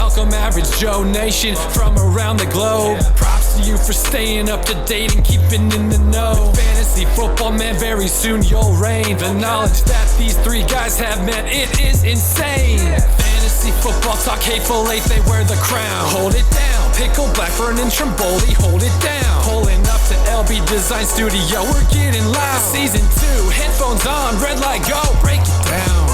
Welcome average Joe Nation from around the globe. Props to you for staying up to date and keeping in the know. Fantasy football, man, very soon you'll reign. The knowledge that these three guys have, man, it is insane. Fantasy football talk, hateful eight, they wear the crown. Hold it down, Pickle, Blackburn, and Trimboli, hold it down. Pulling up to LB Design Studio, we're getting loud. Season 2, headphones on, red light go, break it down.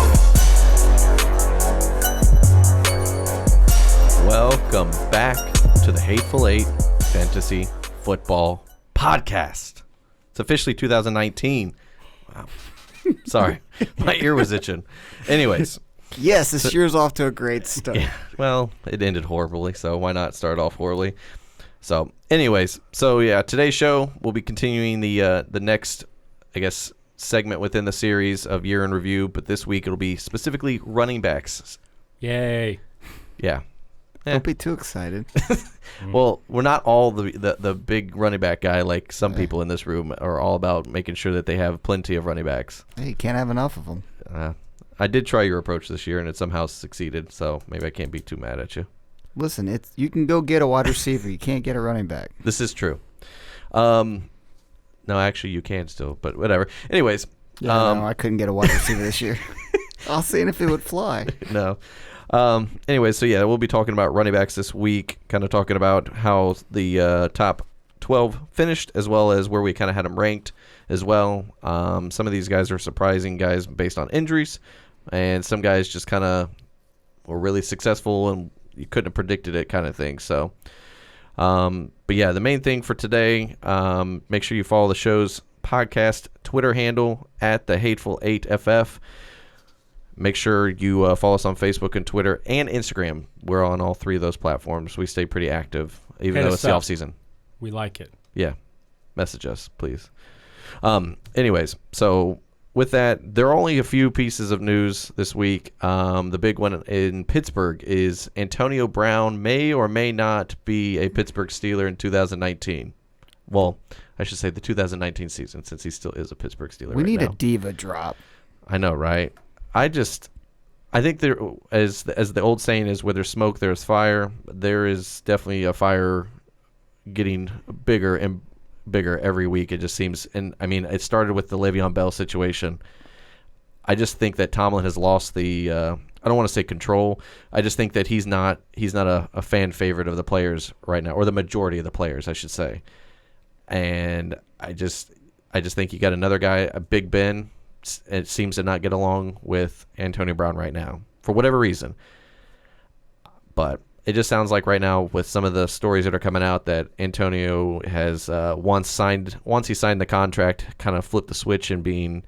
Welcome back to the Hateful Eight Fantasy Football Podcast. It's officially 2019. Wow. Sorry, my ear was itching. Anyways. Yes, this year's off to a great start. Yeah, well, it ended horribly, so why not start off horribly? So, anyways, today's show we'll be continuing the next, I guess, segment within the series of Year in Review, but this week it'll be specifically running backs. Yay. Yeah. Don't be too excited. Well, we're not all the big running back guy like some people in this room are all about making sure that they have plenty of running backs. Hey, you can't have enough of them. I did try your approach this year, and it somehow succeeded, so maybe I can't be too mad at you. Listen, you can go get a wide receiver. You can't get a running back. This is true. No, actually, you can still, but whatever. Anyways. Yeah, no, I couldn't get a wide receiver this year. I was seeing if it would fly. No. Anyways, we'll be talking about running backs this week, kind of talking about how the top 12 finished, as well as where we kind of had them ranked as well. Some of these guys are surprising guys based on injuries, and some guys just kind of were really successful and you couldn't have predicted it kind of thing. So, but yeah, the main thing for today, make sure you follow the show's podcast Twitter handle at the Hateful 8FF. Make sure you follow us on Facebook and Twitter and Instagram. We're on all three of those platforms. We stay pretty active, even though it's the off season. We like it. Yeah. Message us, please. Anyways, so with that, there are only a few pieces of news this week. The big one in Pittsburgh is Antonio Brown may or may not be a Pittsburgh Steeler in 2019. Well, I should say the 2019 season, since he still is a Pittsburgh Steeler. We need now. a diva drop. I know, right? I think there, as the old saying is, where there's smoke, there's fire. There is definitely a fire getting bigger and bigger every week. It just seems, and I mean, it started with the Le'Veon Bell situation. I just think that Tomlin has lost the. I don't want to say control. I just think that he's not a fan favorite of the players right now, or the majority of the players, I should say. And I just think you got another guy, a Big Ben. It seems to not get along with Antonio Brown right now for whatever reason. But it just sounds like right now with some of the stories that are coming out that Antonio has once he signed the contract, kind of flipped the switch and being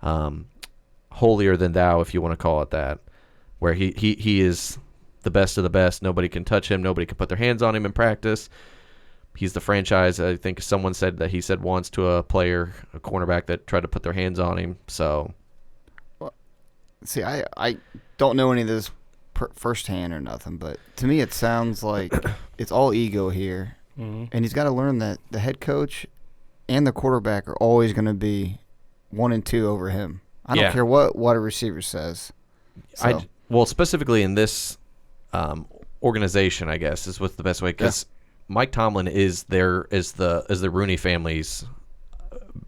holier than thou, if you want to call it that, where he is the best of the best. Nobody can touch him. Nobody can put their hands on him in practice. He's the franchise. I think someone said that he said once to a player, a cornerback, that tried to put their hands on him. So, well, see, I don't know any of this firsthand or nothing, but to me it sounds like it's all ego here. Mm-hmm. And he's got to learn that the head coach and the quarterback are always going to be 1 and 2 over him. I don't care what a receiver says. So. Well, specifically in this organization, I guess, is what's the best way, because Mike Tomlin is the Rooney family's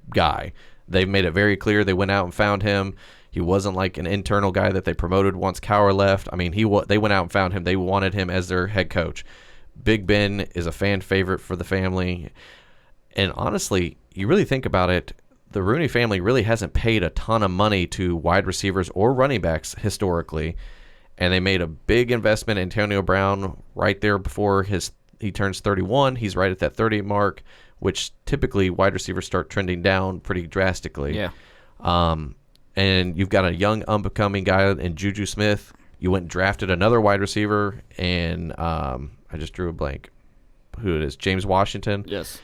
guy. They've made it very clear. They went out and found him. He wasn't like an internal guy that they promoted once Cowher left. I mean, they went out and found him. They wanted him as their head coach. Big Ben is a fan favorite for the family. And honestly, you really think about it, the Rooney family really hasn't paid a ton of money to wide receivers or running backs historically. And they made a big investment in Antonio Brown right there before he turns 31. He's right at that 30 mark, which typically wide receivers start trending down pretty drastically. Yeah. And you've got a young up-and-coming guy in Juju Smith. You went and drafted another wide receiver, and I just drew a blank. Who it is? James Washington. Yes.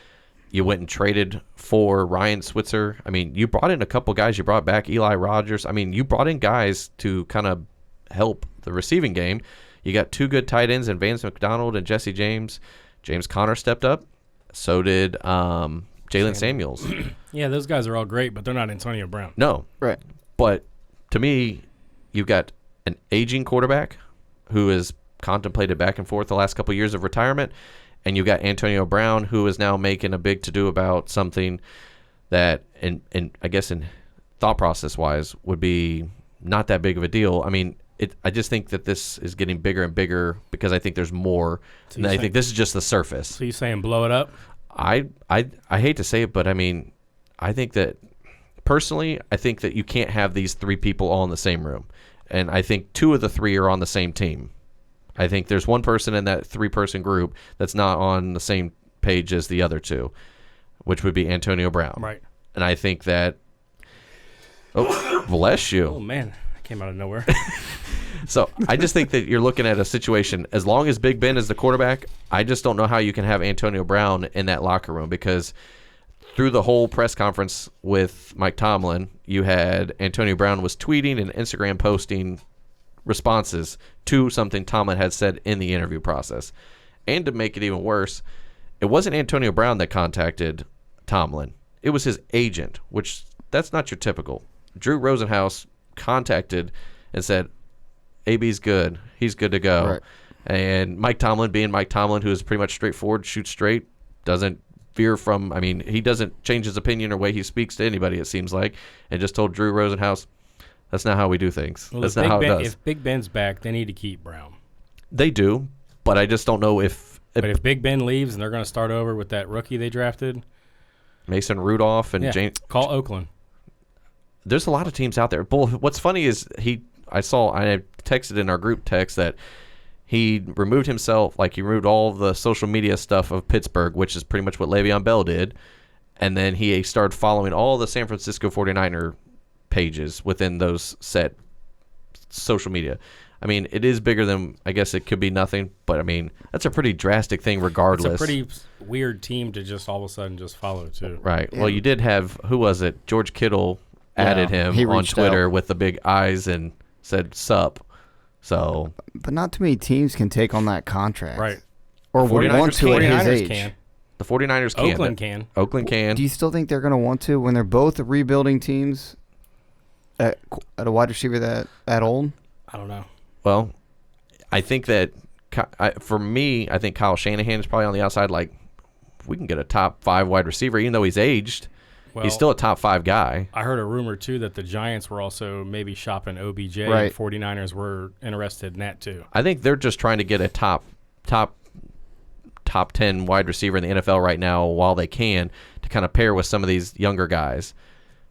You went and traded for Ryan Switzer. I mean, you brought in a couple guys. You brought back Eli Rogers. I mean, you brought in guys to kind of help the receiving game. You got 2 good tight ends in Vance McDonald and Jesse James. James Conner stepped up. So did Jalen Samuels. Yeah, those guys are all great, but they're not Antonio Brown. No. Right. But to me, you've got an aging quarterback who is contemplated back and forth the last couple of years of retirement. And you got Antonio Brown, who is now making a big to-do about something that, I guess in thought process-wise, would be not that big of a deal. I mean, I just think that this is getting bigger and bigger because I think there's more. So and I think this is just the surface. So you saying blow it up? I hate to say it, but I mean, I think that personally, I think that you can't have these three people all in the same room. And I think two of the three are on the same team. I think there's one person in that three-person group that's not on the same page as the other two, which would be Antonio Brown. Right. And I think that bless you. Oh, man. That came out of nowhere. So I just think that you're looking at a situation, as long as Big Ben is the quarterback, I just don't know how you can have Antonio Brown in that locker room, because through the whole press conference with Mike Tomlin, you had Antonio Brown was tweeting and Instagram posting responses to something Tomlin had said in the interview process. And to make it even worse, it wasn't Antonio Brown that contacted Tomlin. It was his agent, which that's not your typical. Drew Rosenhaus contacted and said, AB's good. He's good to go. Right. And Mike Tomlin, being Mike Tomlin, who is pretty much straightforward, shoots straight, doesn't veer from, I mean, he doesn't change his opinion or way he speaks to anybody, it seems like, and just told Drew Rosenhaus, that's not how we do things. Well, that's not how it does. If Big Ben's back, they need to keep Brown. They do, but I just don't know if But if Big Ben leaves and they're going to start over with that rookie they drafted, Mason Rudolph and James, call Oakland. there's a lot of teams out there. What's funny is I texted in our group text that he removed himself, like he removed all the social media stuff of Pittsburgh, which is pretty much what Le'Veon Bell did, and then he started following all the San Francisco 49er pages within those set social media. I mean, it is bigger than, I guess it could be nothing, but I mean, that's a pretty drastic thing regardless. It's a pretty weird team to just all of a sudden just follow, too. Right. Yeah. Well, you did have, who was it? George Kittle added he him on reached Twitter out. with the big eyes and said, sup. So, But not too many teams can take on that contract. Right. Or would 49ers want to at his 49ers age. can. the 49ers can. Oakland can. Oakland can. Do you still think they're going to want to when they're both rebuilding teams at a wide receiver that old? I don't know. Well, I think that, for me, I think Kyle Shanahan is probably on the outside. Like, we can get a top 5 wide receiver, even though he's aged. Well, He's still a top 5 guy. I heard a rumor, too, that the Giants were also maybe shopping OBJ. Right. And 49ers were interested in that, too. I think they're just trying to get a top 10 wide receiver in the NFL right now while they can, to kind of pair with some of these younger guys.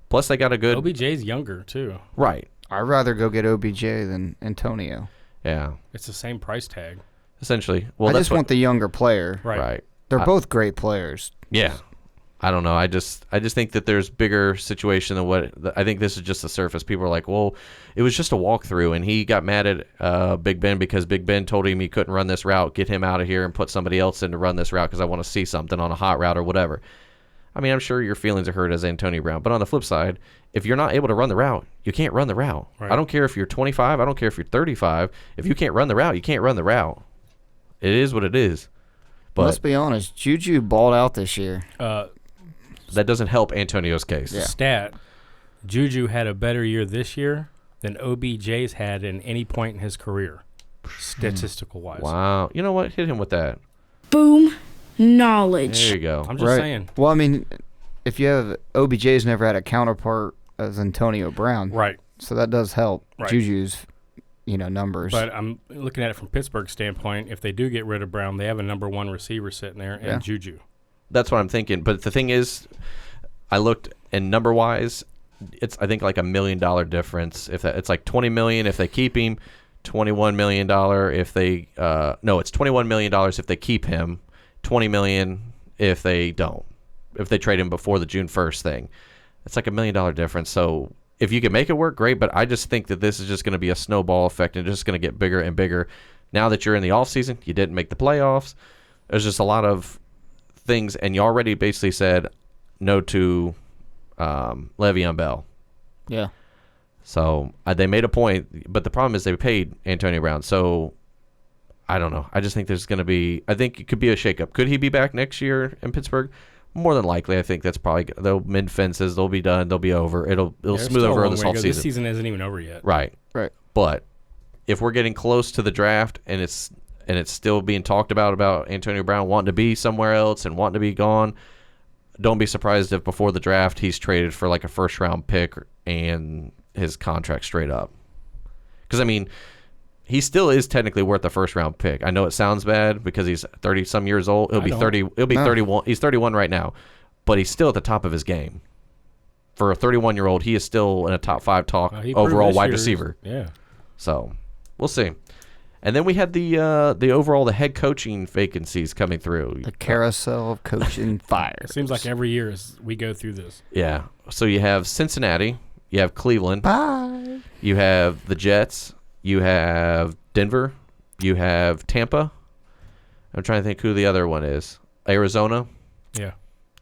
Plus, they got a good OBJ's younger, too. right. I'd rather go get OBJ than Antonio. Yeah, It's the same price tag. essentially. Well, I that's just want the younger player. Right. right. They're both great players. Yeah. I don't know. I just think that there's bigger situation than what I think. This is just the surface. People are like, well, it was just a walkthrough, and he got mad at Big Ben because Big Ben told him he couldn't run this route. Get him out of here and put somebody else in to run this route because I want to see something on a hot route or whatever. I mean, I'm sure your feelings are hurt as Antonio Brown, but on the flip side, if you're not able to run the route, you can't run the route. Right. I don't care if you're 25. I don't care if you're 35. If you can't run the route, you can't run the route. It is what it is. But Let's be honest, Juju balled out this year. that doesn't help Antonio's case. Yeah. Stat, Juju had a better year this year than OBJ's had in any point in his career, statistical-wise. Wow. You know what? Hit him with that. Boom. Knowledge. There you go. I'm just saying. Well, I mean, if you have OBJ's never had a counterpart as Antonio Brown, Right. so that does help Right. Juju's, numbers. But I'm looking at it from Pittsburgh's standpoint. If they do get rid of Brown, they have a number 1 receiver sitting there, and Yeah. Juju. That's what I'm thinking. But the thing is, I looked, and number-wise, it's, I think, like $1 million difference. If it's like $20 million if they keep him, $21 million if they no, it's $21 million if they keep him, $20 million if they don't. If they trade him before the June 1st thing. It's like $1 million difference. So if you can make it work, great, but I just think that this is just going to be a snowball effect and just going to get bigger and bigger. Now that you're in the offseason, you didn't make the playoffs. There's just a lot of things, and you already basically said no to Le'Veon Bell. yeah. So they made a point, but the problem is they paid Antonio Brown. So I don't know. I just think there's going to be, I think it could be a shakeup. Could he be back next year in Pittsburgh? More than likely. I think that's probably, they'll mid fences, they'll be done, they'll be over. It'll There's smooth still a over long this way to whole go. season. This season isn't even over yet. Right. Right. But if we're getting close to the draft and it's and it's still being talked about Antonio Brown wanting to be somewhere else and wanting to be gone, don't be surprised if before the draft he's traded for like a first-round pick and his contract straight up. Because, I mean, he still is technically worth a first-round pick. I know it sounds bad because he's 30-some years old. He'll be 31. He's 31 right now, but he's still at the top of his game. For a 31-year-old, he is still in a top 5 overall wide receiver. Yeah. So we'll see. And then we had the overall head coaching vacancies coming through. The carousel of coaching fire. It seems like every year we go through this. Yeah. So you have Cincinnati, you have Cleveland, Bye. you have the Jets, you have Denver, you have Tampa. I'm trying to think who the other one is. Arizona. Yeah.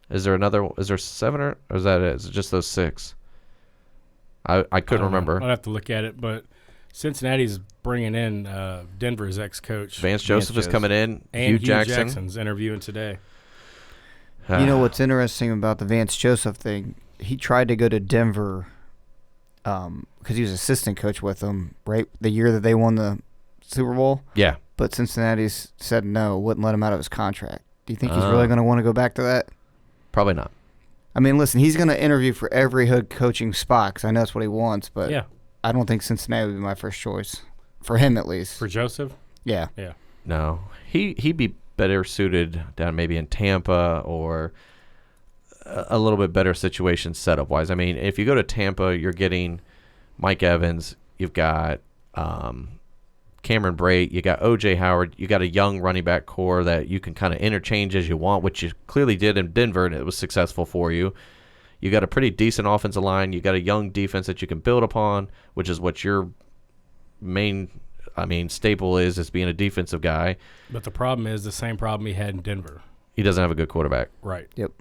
Is there 7 or is that it? Is it just those 6? I couldn't remember. I'll have to look at it, but Cincinnati's bringing in Denver's ex-coach. Vance Joseph is coming in. And Hugh Jackson's interviewing today. You know what's interesting about the Vance Joseph thing? He tried to go to Denver because he was assistant coach with them, right? The year that they won the Super Bowl. Yeah. But Cincinnati said no, wouldn't let him out of his contract. Do you think he's really going to want to go back to that? Probably not. I mean, listen, he's going to interview for every head coaching spot because I know that's what he wants, but Yeah. I don't think Cincinnati would be my first choice. For him, at least. For Joseph? Yeah. Yeah. No. He'd be better suited down maybe in Tampa or a little bit better situation setup-wise. I mean, if you go to Tampa, you're getting Mike Evans. You've got Cameron Brate. You got O.J. Howard. You got a young running back core that you can kind of interchange as you want, which you clearly did in Denver, and it was successful for you. You got a pretty decent offensive line. You got a young defense that you can build upon, which is what your main, staple is being a defensive guy. But the problem is the same problem he had in Denver. He doesn't have a good quarterback. Right. Yep.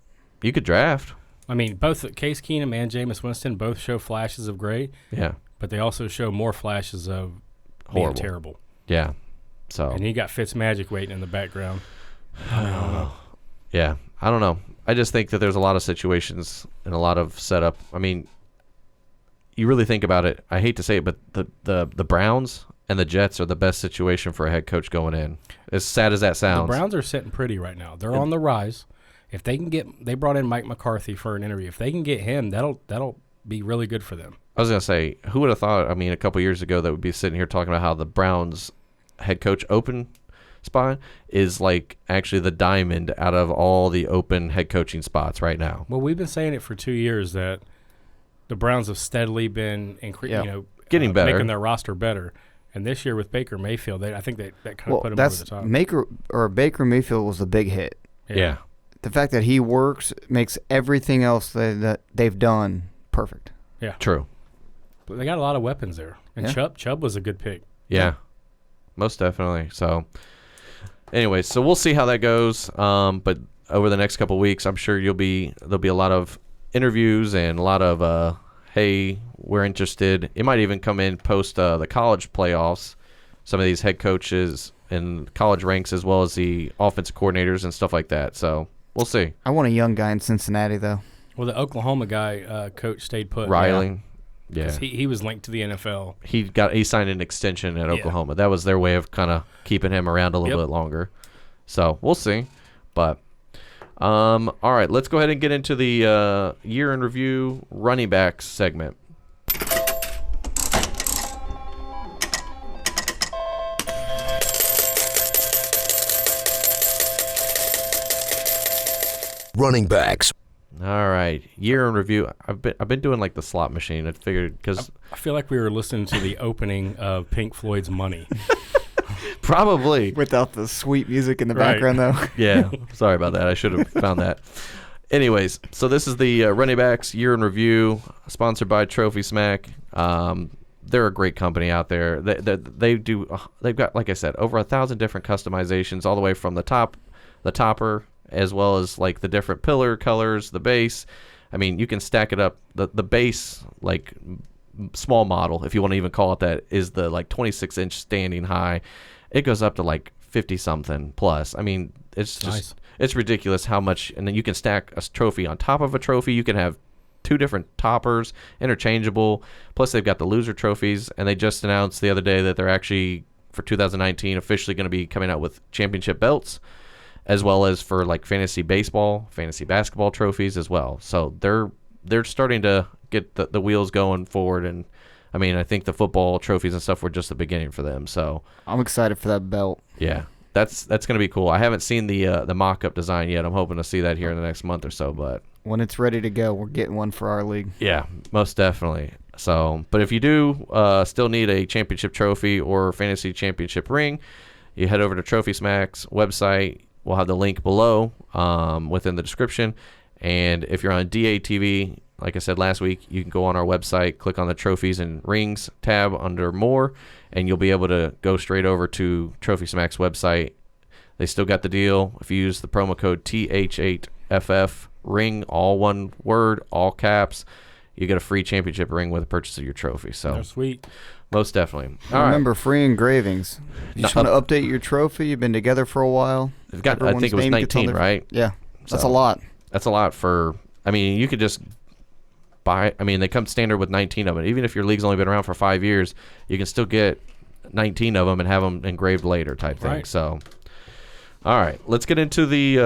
You could draft. I mean, both Case Keenum and Jameis Winston both show flashes of great, Yeah. but they also show more flashes of Horrible. being terrible. Yeah. So. And you got Fitzmagic waiting in the background. Yeah. I don't know. I just think that there's a lot of situations and a lot of setup. I mean, you really think about it. I hate to say it, but the Browns and the Jets are the best situation for a head coach going in. As sad as that sounds. The Browns are sitting pretty right now. They're on the rise. If they can they brought in Mike McCarthy for an interview. If they can get him, that'll be really good for them. I was going to say, who would have thought, a couple years ago that would be sitting here talking about how the Browns head coach open spot is like actually the diamond out of all the open head coaching spots right now. Well, we've been saying it for 2 years that the Browns have steadily been getting better, making their roster better. And this year with Baker Mayfield, I think that kind of put him over the top. Baker Mayfield was a big hit. Yeah. The fact that he works makes everything else that they've done perfect. Yeah. True. But they got a lot of weapons there. And Chubb was a good pick. Yeah. Most definitely. So, anyway, so we'll see how that goes. But over the next couple of weeks, I'm sure there'll be a lot of interviews and a lot of hey, we're interested. It might even come in post the college playoffs. Some of these head coaches in college ranks, as well as the offensive coordinators and stuff like that. So we'll see. I want a young guy in Cincinnati, though. Well, the Oklahoma guy coach stayed put. Riley. Yeah. He was linked to the NFL. He signed an extension at Oklahoma. That was their way of kind of keeping him around a little bit longer. So we'll see. But all right, let's go ahead and get into the year in review running backs segment. Running backs. All right, year in review. I've been doing like the slot machine. I figured because I feel like we were listening to the opening of Pink Floyd's Money. probably Without the sweet music in the background, though. Yeah, sorry about that. I should have found that. Anyways, so this is the running backs year in review, sponsored by Trophy Smack. They're a great company out there. They've got, like I said, over 1,000 different customizations, all the way from the topper, as well as like the different pillar colors, the base. I mean, you can stack it up. The base, like small model, if you want to even call it that, is the like 26-inch standing high. It goes up to like 50-something plus. I mean, it's just nice. It's ridiculous how much. And then you can stack a trophy on top of a trophy. You can have 2 different toppers, interchangeable. Plus, they've got the loser trophies, and they just announced the other day that they're actually for 2019 officially going to be coming out with championship belts, as well as for like fantasy baseball, fantasy basketball trophies as well. So they're starting to get the wheels going forward. And I mean, I think the football trophies and stuff were just the beginning for them. So I'm excited for that belt. yeah, that's going to be cool. I haven't seen the mock-up design yet. I'm hoping to see that here in the next month or so. But When it's ready to go, we're getting one for our league. yeah, most definitely. So, but if you do still need a championship trophy or fantasy championship ring, you head over to Trophy Smack's website. We'll have the link below within the description. And if you're on DATV, like I said last week, you can go on our website, click on the Trophies and Rings tab under More, and you'll be able to go straight over to Trophy Smack's website. They still got the deal. If you use the promo code TH8FF, ring, all one word, all caps, you get a free championship ring with the purchase of your trophy. So They're sweet. most definitely. All Remember, free engravings. You just want to update your trophy. You've been together for a while. They've got, I Everyone's think it was name gets on 19, there. right? Yeah, that's So- a lot. That's a lot for, I mean, you could just buy, I mean, they come standard with 19 of them. Even if your league's only been around for 5 years, you can still get 19 of them and have them engraved later type thing. Right. So, all right, let's get into the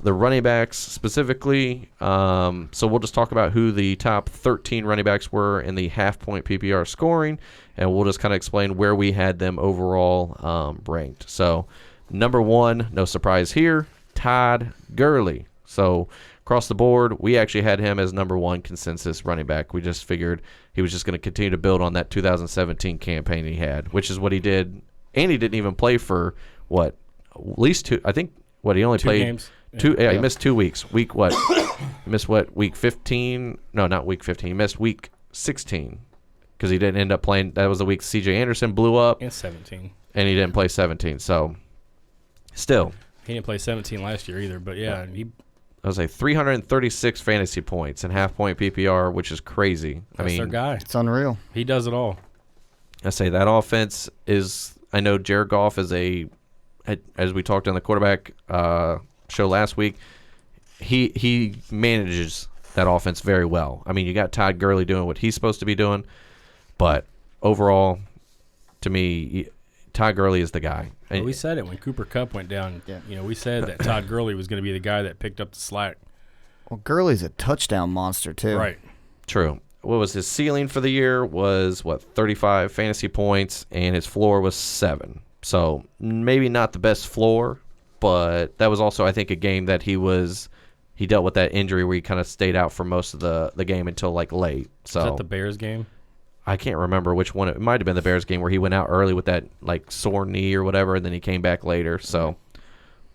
running backs specifically. So we'll just talk about who the top 13 running backs were in the half-point PPR scoring, and we'll just kind of explain where we had them overall ranked. So, number one, no surprise here, Todd Gurley. So across the board, we actually had him as number one consensus running back. We just figured he was just going to continue to build on that 2017 campaign he had, which is what he did. And he didn't even play for, at least two. I think, he only played games. two. Yeah, he missed 2 weeks. Week what? He missed week 15? No, not week 15. He missed week 16 because he didn't end up playing. That was the week C.J. Anderson blew up. And 17. And he didn't play 17. So still. He didn't play 17 last year either, but yeah, he I was like 336 fantasy points and half-point PPR, which is crazy. that's their guy. It's unreal. He does it all. I say that offense is. I know Jared Goff is as we talked on the quarterback show last week. He manages that offense very well. I mean, you got Todd Gurley doing what he's supposed to be doing, but overall, to me, Todd Gurley is the guy. Well, we said it when Cooper Kupp went down. Yeah. We said that Todd Gurley was going to be the guy that picked up the slack. Well, Gurley's a touchdown monster, too. Right. True. What was his ceiling for the year was 35 fantasy points, and his floor was 7. So maybe not the best floor, but that was also, I think, a game that he dealt with that injury where he kind of stayed out for most of the game until like late. So Was that the Bears game? I can't remember which one. It might have been the Bears game where he went out early with that like sore knee or whatever, and then he came back later. So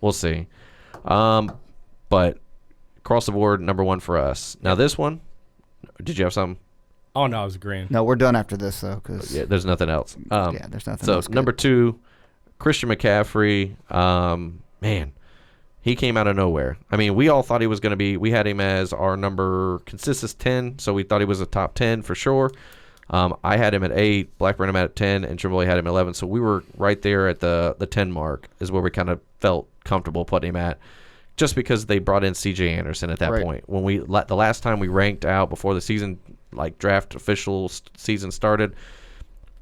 we'll see. But across the board, number one for us. Now this one, did you have something? Oh, no, it was grand. No, we're done after this, though. Cause, Yeah, there's nothing else. there's nothing So else good. number 2, Christian McCaffrey. Man, he came out of nowhere. I mean, we all thought he was going to be. We had him as our number consensus 10, so we thought he was a top 10 for sure. I had him at 8, Blackburn him at 10, and Trimble had him at 11. So we were right there at the 10 mark is where we kind of felt comfortable putting him at, just because they brought in C.J. Anderson at that Right. point. When the last time we ranked out before the season, like draft official season started,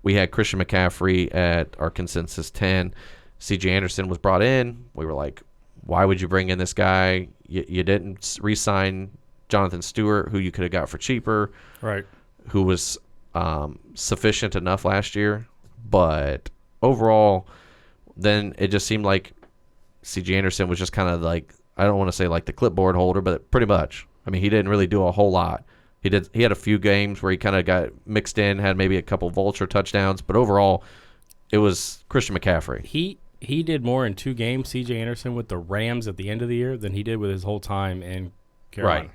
we had Christian McCaffrey at our consensus 10. C.J. Anderson was brought in. We were like, why would you bring in this guy? You didn't re-sign Jonathan Stewart, who you could have got for cheaper, Right. who was sufficient enough last year. But overall, then it just seemed like C.J. Anderson was just kind of like, I don't want to say like the clipboard holder, but pretty much. I mean, he didn't really do a whole lot. He had a few games where he kind of got mixed in, had maybe a couple vulture touchdowns, but overall, it was Christian McCaffrey. He did more in 2 games, C.J. Anderson, with the Rams at the end of the year than he did with his whole time in Carolina. Right.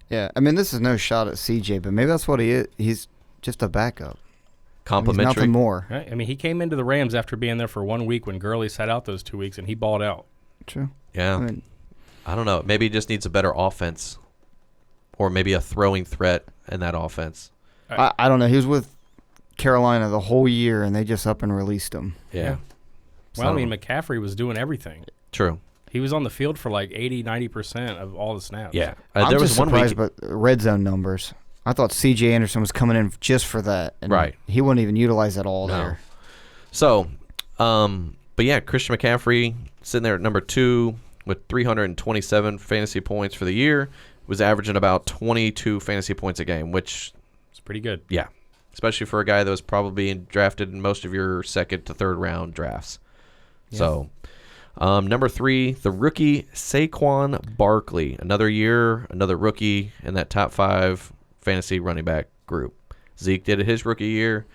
Yeah, I mean, this is no shot at CJ, but maybe that's what he is. He's just a backup. He's Complimentary. nothing more. Right? I mean, he came into the Rams after being there for 1 week when Gurley sat out those 2 weeks, and he balled out. True. Yeah. I mean, I don't know. Maybe he just needs a better offense, or maybe a throwing threat in that offense. I don't know. He was with Carolina the whole year, and they just up and released him. Yeah. Well, I So- mean, McCaffrey was doing everything. True. He was on the field for like 80-90% of all the snaps. Yeah. I'm There just was one surprised week. by red zone numbers. I thought C.J. Anderson was coming in just for that. And Right. He wouldn't even utilize that all No. there. So, But yeah, Christian McCaffrey sitting there at number 2 with 327 fantasy points for the year. Was averaging about 22 fantasy points a game, which It's pretty good. yeah, especially for a guy that was probably being drafted in most of your second to third round drafts. Yeah. So, number 3, the rookie Saquon Barkley. Another year, another rookie in that top 5 fantasy running back group. Zeke did it his rookie year.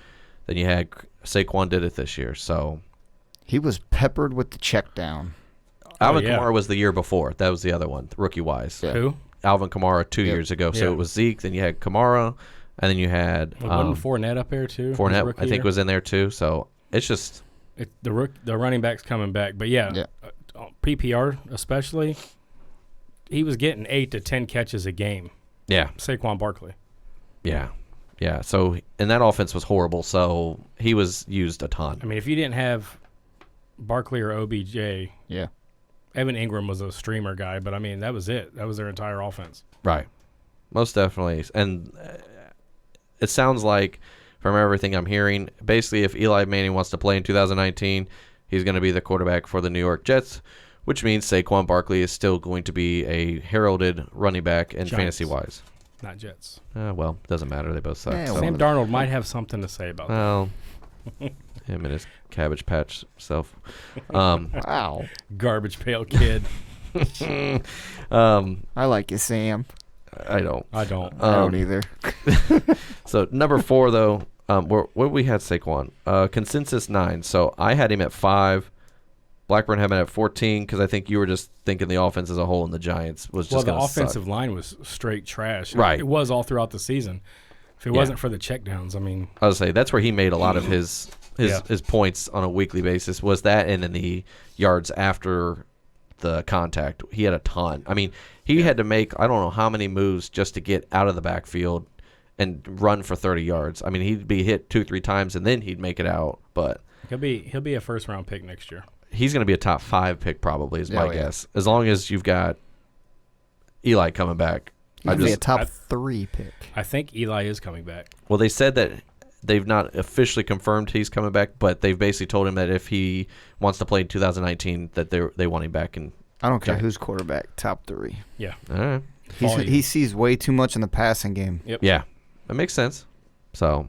Then you had Saquon did it this year. So He was peppered with the check down. Alvin yeah. Kamara was the year before. That was the other one, rookie-wise. Yeah. Who? Alvin Kamara 2 Yep. years ago. So Yeah. it was Zeke, then you had Kamara, and then you had Wasn't Fournette up there too? his Fournette, rookie I think, year? was in there too. So it's just, The running back's coming back, but yeah. PPR especially, he was getting 8 to 10 catches a game. yeah, Saquon Barkley. yeah. So, and that offense was horrible. So he was used a ton. I mean, if you didn't have Barkley or OBJ, Yeah. Evan Ingram was a streamer guy, but I mean, that was it. That was their entire offense. Right. Most definitely. And it sounds like, from everything I'm hearing, basically if Eli Manning wants to play in 2019, he's going to be the quarterback for the New York Jets, which means Saquon Barkley is still going to be a heralded running back in Giants. fantasy-wise. Not Jets. Well, doesn't matter. They both suck. Yeah, so. well, Sam Darnold might have something to say about that. Well, him and his Cabbage Patch self. Wow. Garbage pail kid. I like you, Sam. I don't. I don't. I don't either. So number 4 though, where we had Saquon, consensus 9. So I had him at 5. Blackburn had him at 14 because I think you were just thinking the offense as a whole in the Giants was Well, just the going to offensive suck. line was straight trash. Right. It was all throughout the season. If it Yeah. wasn't for the checkdowns, I mean, I would say that's where he made a lot of his Yeah. his points on a weekly basis. Was that, and in the yards after the contact, he had a ton. I mean, he had to make I don't know how many moves just to get out of the backfield and run for 30 yards. I mean, he'd be hit 2-3 times and then he'd make it out. But he'll be a first round pick next year. he's going to be a top 5 pick probably is my Oh, yeah. guess. As long as you've got Eli coming back. He'd be a top I- 3 pick. I think Eli is coming back. Well, they said that they've not officially confirmed he's coming back, but they've basically told him that if he wants to play in 2019, that they want him back. And I don't care Okay. who's quarterback. Top 3. Yeah. all right, Volume. He sees way too much in the passing game. Yep. yeah, that makes sense. So,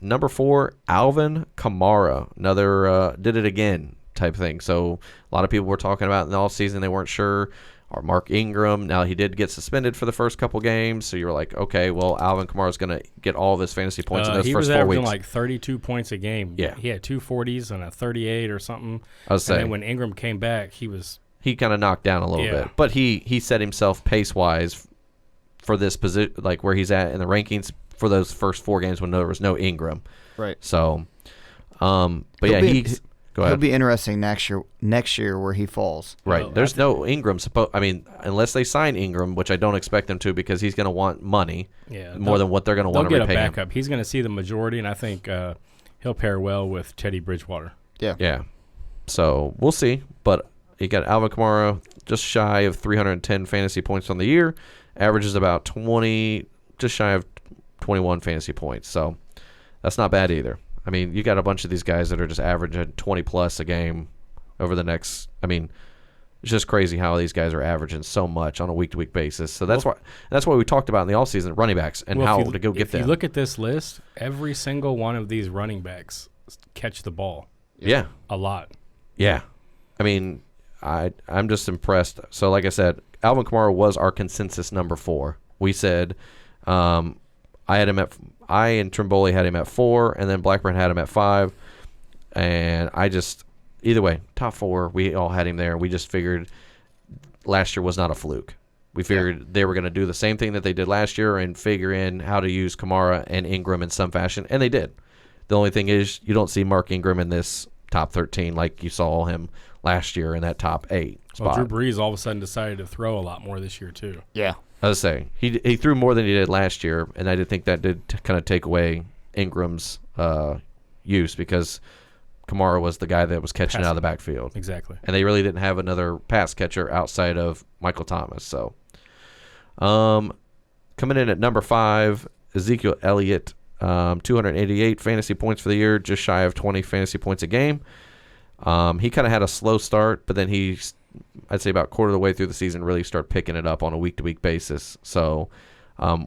number 4, Alvin Kamara, another did it again type thing. So a lot of people were talking about in the offseason they weren't sure. Or Mark Ingram. Now he did get suspended for the first couple games, so you were like, okay, well Alvin Kamara's going to get all of his fantasy points in those He first was 4 averaging weeks. like 32 points a game. Yeah. He had 2 40s and a 38 or something. I was And saying then when Ingram came back, he was he kind of knocked down a little Yeah. bit, but he set himself pace wise for this position, like where he's at in the rankings for those first 4 games when there was no Ingram. Right. So, but He'll yeah, be- he's go It'll ahead. be interesting next year where he falls. Right. Well, There's no Ingram. I mean, unless they sign Ingram, which I don't expect them to because he's going to want money more than what they're going to they'll want to get a repay him. backup. He's going to see the majority, and I think he'll pair well with Teddy Bridgewater. Yeah. So we'll see. But you got Alvin Kamara just shy of 310 fantasy points on the year, averages about 20, just shy of 21 fantasy points. So that's not bad either. I mean, you got a bunch of these guys that are just averaging 20 plus a game over the next. I mean, it's just crazy how these guys are averaging so much on a week to week basis. So that's why we talked about in the offseason running backs and Well, how if you- to go get if them. you look at this list, every single one of these running backs catch the ball yeah. a lot. Yeah. I mean, I'm just impressed. So, like I said, Alvin Kamara was our consensus number 4. We said I and Trimboli had him at 4, and then Blackburn had him at 5. And either way, top 4, we all had him there. We just figured last year was not a fluke. We figured they were going to do the same thing that they did last year and figure in how to use Kamara and Ingram in some fashion, and they did. The only thing is you don't see Mark Ingram in this top 13 like you saw him last year in that top 8 Well, spot. Drew Brees all of a sudden decided to throw a lot more this year too. Yeah. I was saying he threw more than he did last year, and I did think that did kind of take away Ingram's use because Kamara was the guy that was catching out of the backfield, Exactly. and they really didn't have another pass catcher outside of Michael Thomas. So, coming in at number 5, Ezekiel Elliott, 288 fantasy points for the year, just shy of 20 fantasy points a game. He kind of had a slow start, but then I'd say about quarter of the way through the season, really start picking it up on a week-to-week basis. So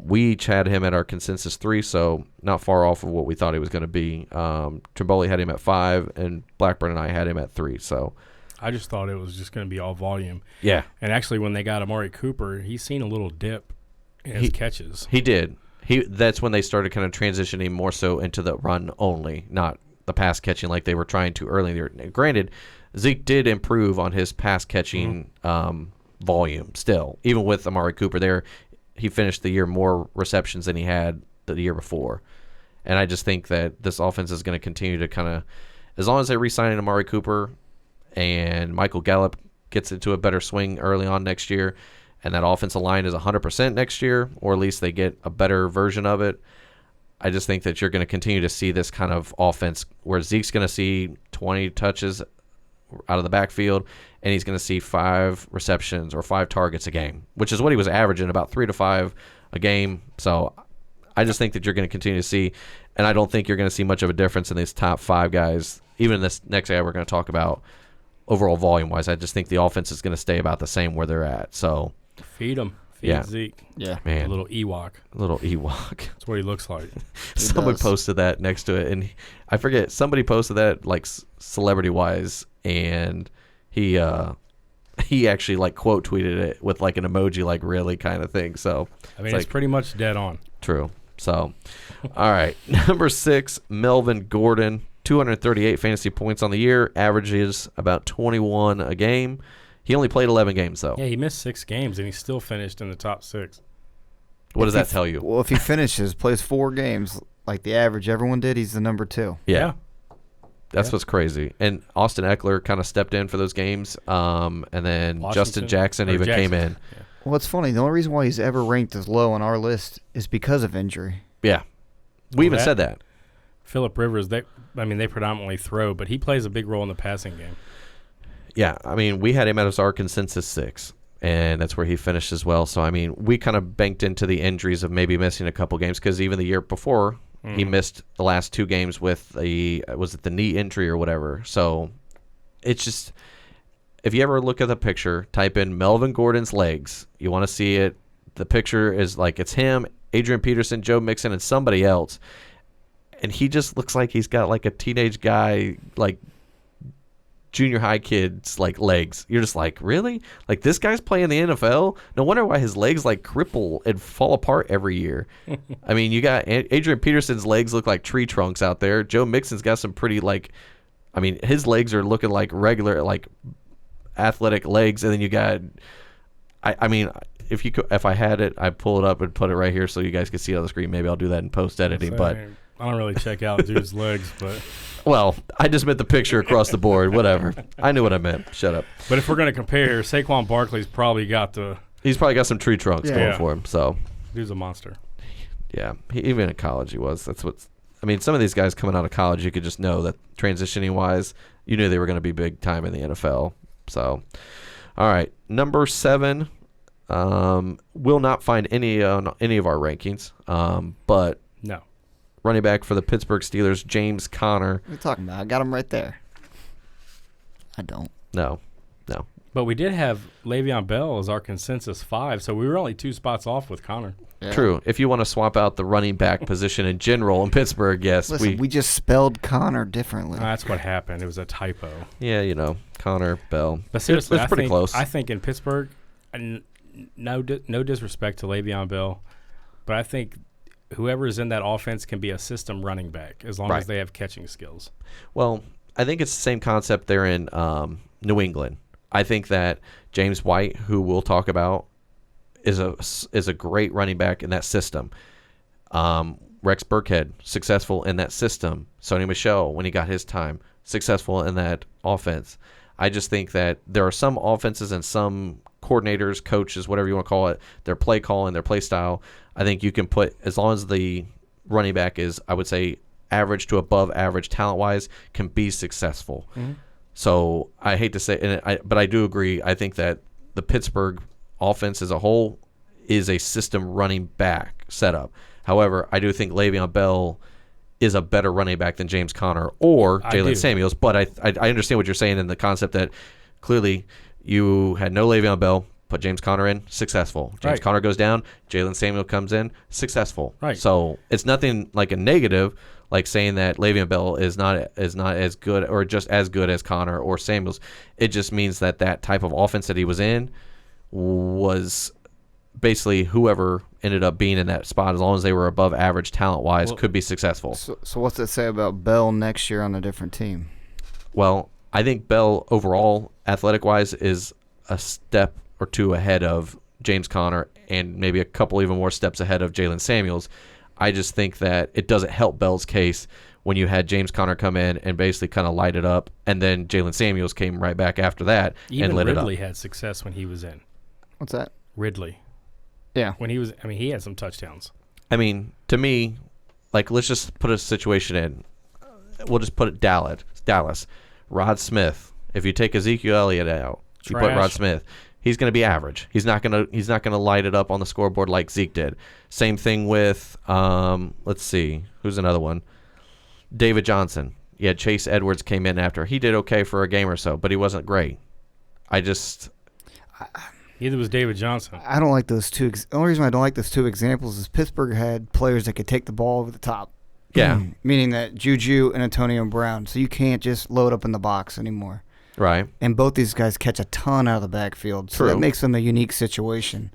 we each had him at our consensus 3, so not far off of what we thought he was going to be. Trimboli had him at 5, and Blackburn and I had him at 3. So I just thought it was just going to be all volume. Yeah. And actually, when they got Amari Cooper, he's seen a little dip in his catches. He did. That's when they started kind of transitioning more so into the run only, not the pass catching like they were trying to earlier. Granted, Zeke did improve on his pass catching volume still. Even with Amari Cooper there, he finished the year more receptions than he had the year before. And I just think that this offense is going to continue to kind of, as long as they re-sign Amari Cooper and Michael Gallup gets into a better swing early on next year, and that offensive line is 100% next year, or at least they get a better version of it, I just think that you're going to continue to see this kind of offense where Zeke's going to see 20 touches out of the backfield, and he's going to see 5 receptions or 5 targets a game, which is what he was averaging, about 3 to 5 a game. So I just think that you're going to continue to see, and I don't think you're going to see much of a difference in these top 5 guys. Even this next guy we're going to talk about, overall volume-wise, I just think the offense is going to stay about the same where they're at. So feed him. Feed Zeke. Yeah. Man. A little Ewok. That's what he looks like. Someone posted that next to it, and I forget, somebody posted that like celebrity-wise, and he actually like quote tweeted it with like an emoji, like really kind of thing. So I mean, it's pretty much dead on. True. So, all right, number 6, Melvin Gordon, 238 fantasy points on the year, averages about 21 a game. He only played 11 games though. Yeah, he missed 6 games and he still finished in the top 6. What does that tell you? Well, if he finishes, plays 4 games like the average everyone did, he's the number 2. Yeah. That's what's crazy. And Austin Eckler kind of stepped in for those games, and then Justin Jackson came in. Yeah. Well, it's funny. The only reason why he's ever ranked as low on our list is because of injury. Yeah. We even said that. Phillip Rivers, they predominantly throw, but he plays a big role in the passing game. Yeah, I mean, we had him as our consensus 6, and that's where he finished as well. So, I mean, we kind of banked into the injuries of maybe missing a couple games because even the year before, he missed the last 2 games with the knee injury or whatever. So, it's just, if you ever look at the picture, type in Melvin Gordon's legs. You want to see it. The picture is like it's him, Adrian Peterson, Joe Mixon, and somebody else. And he just looks like he's got like a teenage guy, like junior high kid's like legs. You're just like, really? Like this guy's playing the NFL? No wonder why his legs like cripple and fall apart every year. I mean, you got Adrian Peterson's legs look like tree trunks out there. Joe Mixon's got some pretty his legs are looking like regular like athletic legs, and then you got if I had it, I'd pull it up and put it right here so you guys can see it on the screen. Maybe I'll do that in post editing, but I don't really check out dude's legs, but well, I just meant the picture across the board. Whatever. I knew what I meant. Shut up. But if we're going to compare, Saquon Barkley's probably got he's probably got some tree trunks going for him. So dude's a monster. Yeah, even in college he was. Some of these guys coming out of college, you could just know that transitioning wise, you knew they were going to be big time in the NFL. So, all right, number 7. Will not find any on any of our rankings, but no. Running back for the Pittsburgh Steelers, James Conner. What are you talking about? I got him right there. I don't. No. But we did have Le'Veon Bell as our consensus 5, so we were only 2 spots off with Conner. Yeah. True. If you want to swap out the running back position in general in Pittsburgh, yes. Listen, we just spelled Connor differently. That's what happened. It was a typo. Yeah, Conner, Bell. But seriously, it's pretty close. I think in Pittsburgh, no disrespect to Le'Veon Bell, but I think whoever is in that offense can be a system running back as long as they have catching skills. Well, I think it's the same concept there in New England. I think that James White, who we'll talk about, is a great running back in that system. Rex Burkhead, successful in that system. Sony Michel, when he got his time, successful in that offense. I just think that there are some offenses and some coordinators, coaches, whatever you want to call it, their play calling, their play style, I think you can put, as long as the running back is, I would say, average to above average talent-wise, can be successful. Mm-hmm. So I hate to say, but I do agree. I think that the Pittsburgh offense as a whole is a system running back setup. However, I do think Le'Veon Bell is a better running back than James Conner or Jalen Samuels. But I understand what you're saying in the concept that clearly you had no Le'Veon Bell, put James Conner in, successful. James Conner goes down, Jalen Samuel comes in, successful. Right. So it's nothing like a negative, like saying that Le'Veon Bell is not as good or just as good as Conner or Samuels. It just means that type of offense that he was in was basically whoever ended up being in that spot, as long as they were above average talent-wise, could be successful. So what's that say about Bell next year on a different team? Well, I think Bell overall, athletic-wise, is a step or two ahead of James Conner and maybe a couple even more steps ahead of Jalen Samuels. I just think that it doesn't help Bell's case when you had James Conner come in and basically kind of light it up, and then Jalen Samuels came right back after that and lit it up. Ridley had success when he was in. What's that? Ridley. Yeah. When he was, I mean, he had some touchdowns. I mean, to me, like, let's just put a situation in. We'll just put it Dallas. Rod Smith. If you take Ezekiel Elliott out, you put Rod Smith, he's going to be average. He's not going to light it up on the scoreboard like Zeke did. Same thing with let's see, who's another one? David Johnson. Yeah, Chase Edwards came in after. He did okay for a game or so, but he wasn't great. Neither was David Johnson. I don't like those two. The only reason I don't like those two examples is Pittsburgh had players that could take the ball over the top. Yeah. Meaning that Juju and Antonio Brown. So you can't just load up in the box anymore. Right. And both these guys catch a ton out of the backfield. So True. that makes them a unique situation.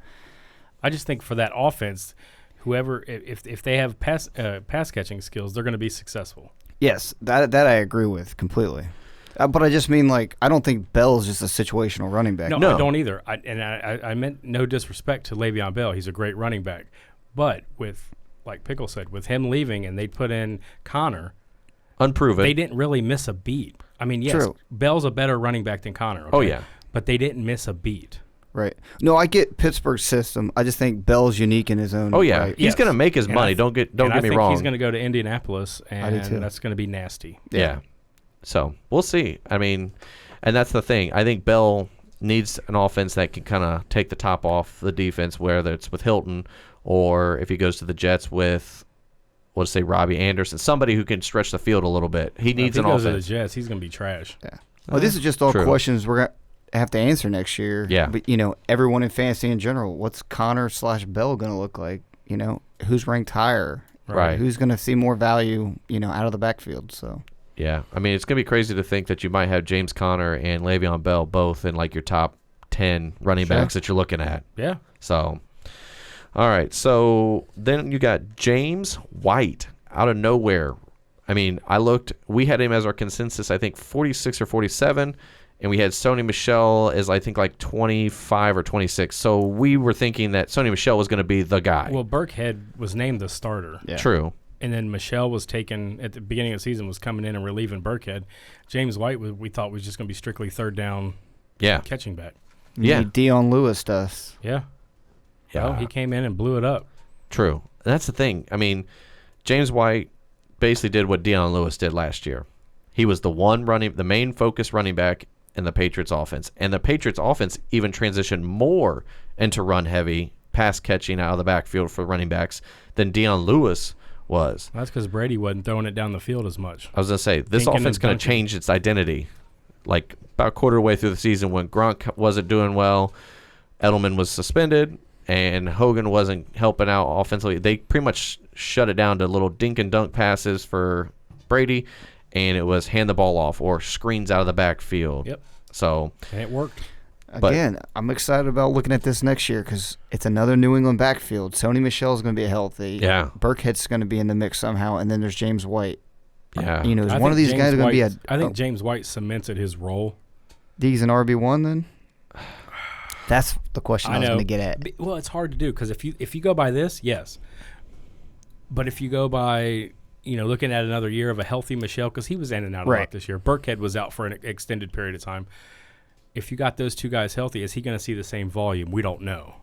I just think for that offense, whoever, if they have pass catching skills, they're going to be successful. Yes, that I agree with completely. But I just mean, like, I don't think Bell's just a situational running back. No, I don't either. I meant no disrespect to Le'Veon Bell. He's a great running back. But with, like Pickle said, with him leaving and they put in Conner, unproven. They didn't really miss a beat. I mean, yes, True. Bell's a better running back than Conner. Okay? Oh, yeah. But they didn't miss a beat. Right. No, I get Pittsburgh's system. I just think Bell's unique in his own. Oh yeah, right. he's going to make his money. Don't get me I think wrong. He's going to go to Indianapolis, and that's going to be nasty. Yeah. So we'll see. I mean, and that's the thing. I think Bell needs an offense that can kind of take the top off the defense, whether it's with Hilton or if he goes to the Jets with, let's say, Robbie Anderson, somebody who can stretch the field a little bit. He needs an offense. If he goes to the Jets, he's going to be trash. Yeah. Well, this is just all True. questions we're going to have to answer next year. Yeah. But, everyone in fantasy in general, what's Conner/Bell going to look like? Who's ranked higher? Right. Who's going to see more value, out of the backfield? So. Yeah. I mean, it's going to be crazy to think that you might have James Conner and Le'Veon Bell both in, like, your top 10 running backs that you're looking at. Yeah. So, all right. So then you got James White out of nowhere. I mean, we had him as our consensus, I think, 46 or 47. And we had Sony Michel as, I think, like 25 or 26. So we were thinking that Sony Michel was going to be the guy. Well, Burkhead was named the starter. Yeah. True. And then Michel was taken at the beginning of the season, was coming in and relieving Burkhead. James White, we thought was just going to be strictly third down catching back. Yeah. Deion Lewis does. Yeah. Yeah. Well, he came in and blew it up. True. And that's the thing. I mean, James White basically did what Deion Lewis did last year. He was the main focus running back in the Patriots offense. And the Patriots offense even transitioned more into run heavy, pass catching out of the backfield for running backs than Deion Lewis was. That's because Brady wasn't throwing it down the field as much. I was going to say, this offense is going to change its identity. Like about a quarter way through the season when Gronk wasn't doing well, Edelman was suspended, and Hogan wasn't helping out offensively. They pretty much shut it down to little dink and dunk passes for Brady, and it was hand the ball off or screens out of the backfield. Yep. So and it worked. Again, I'm excited about looking at this next year because it's another New England backfield. Sony Michel's going to be healthy. Yeah. Burkhead's going to be in the mix somehow, and then there's James White. Yeah. Is one of these guys going to be a? I think James White cemented his role. He's an RB1 then. That's the question I was going to get at. Well, it's hard to do because if you go by this, yes. But if you go by looking at another year of a healthy Michel, because he was in and out a lot this year. Burkhead was out for an extended period of time. If you got those two guys healthy, is he going to see the same volume? We don't know.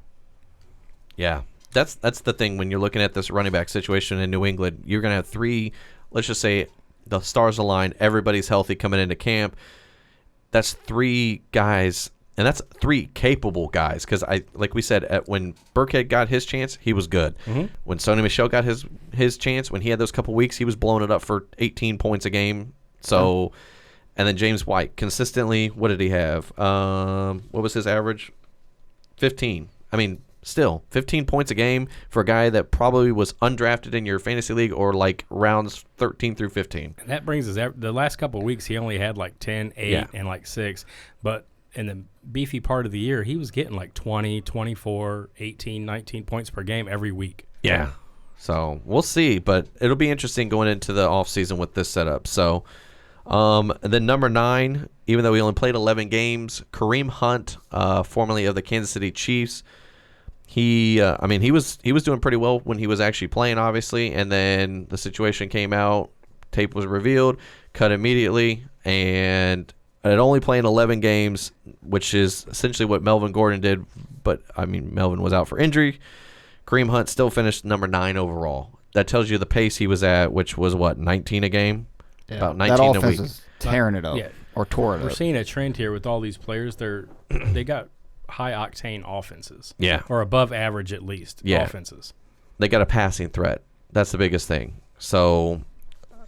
Yeah. That's the thing when you're looking at this running back situation in New England. You're going to have three, let's just say the stars align, everybody's healthy coming into camp. That's three guys And that's 3 capable guys because like we said, when Burkhead got his chance, he was good. Mm-hmm. When Sony Michel got his chance, when he had those couple weeks, he was blowing it up for 18 points a game. So, and then James White consistently, what did he have? What was his average? 15. I mean, still 15 points a game for a guy that probably was undrafted in your fantasy league or like rounds 13 through 15. And that brings us the last couple of weeks. He only had like 10, 8, and like 6, but in the beefy part of the year, he was getting like 20, 24, 18, 19 points per game every week. Yeah. So we'll see, but it'll be interesting going into the offseason with this setup. So and then number 9, even though he only played 11 games, Kareem Hunt, formerly of the Kansas City Chiefs. He was doing pretty well when he was actually playing, obviously, and then the situation came out, tape was revealed, cut immediately, and at only playing 11 games, which is essentially what Melvin Gordon did, but, I mean, Melvin was out for injury. Kareem Hunt still finished number 9 overall. That tells you the pace he was at, which was, 19 a game? Yeah. About that 19 a offense week. is tearing it up, or tore it We're up. seeing a trend here with all these players. They got high-octane offenses. Yeah. Or above average, at least, offenses. They got a passing threat. That's the biggest thing. So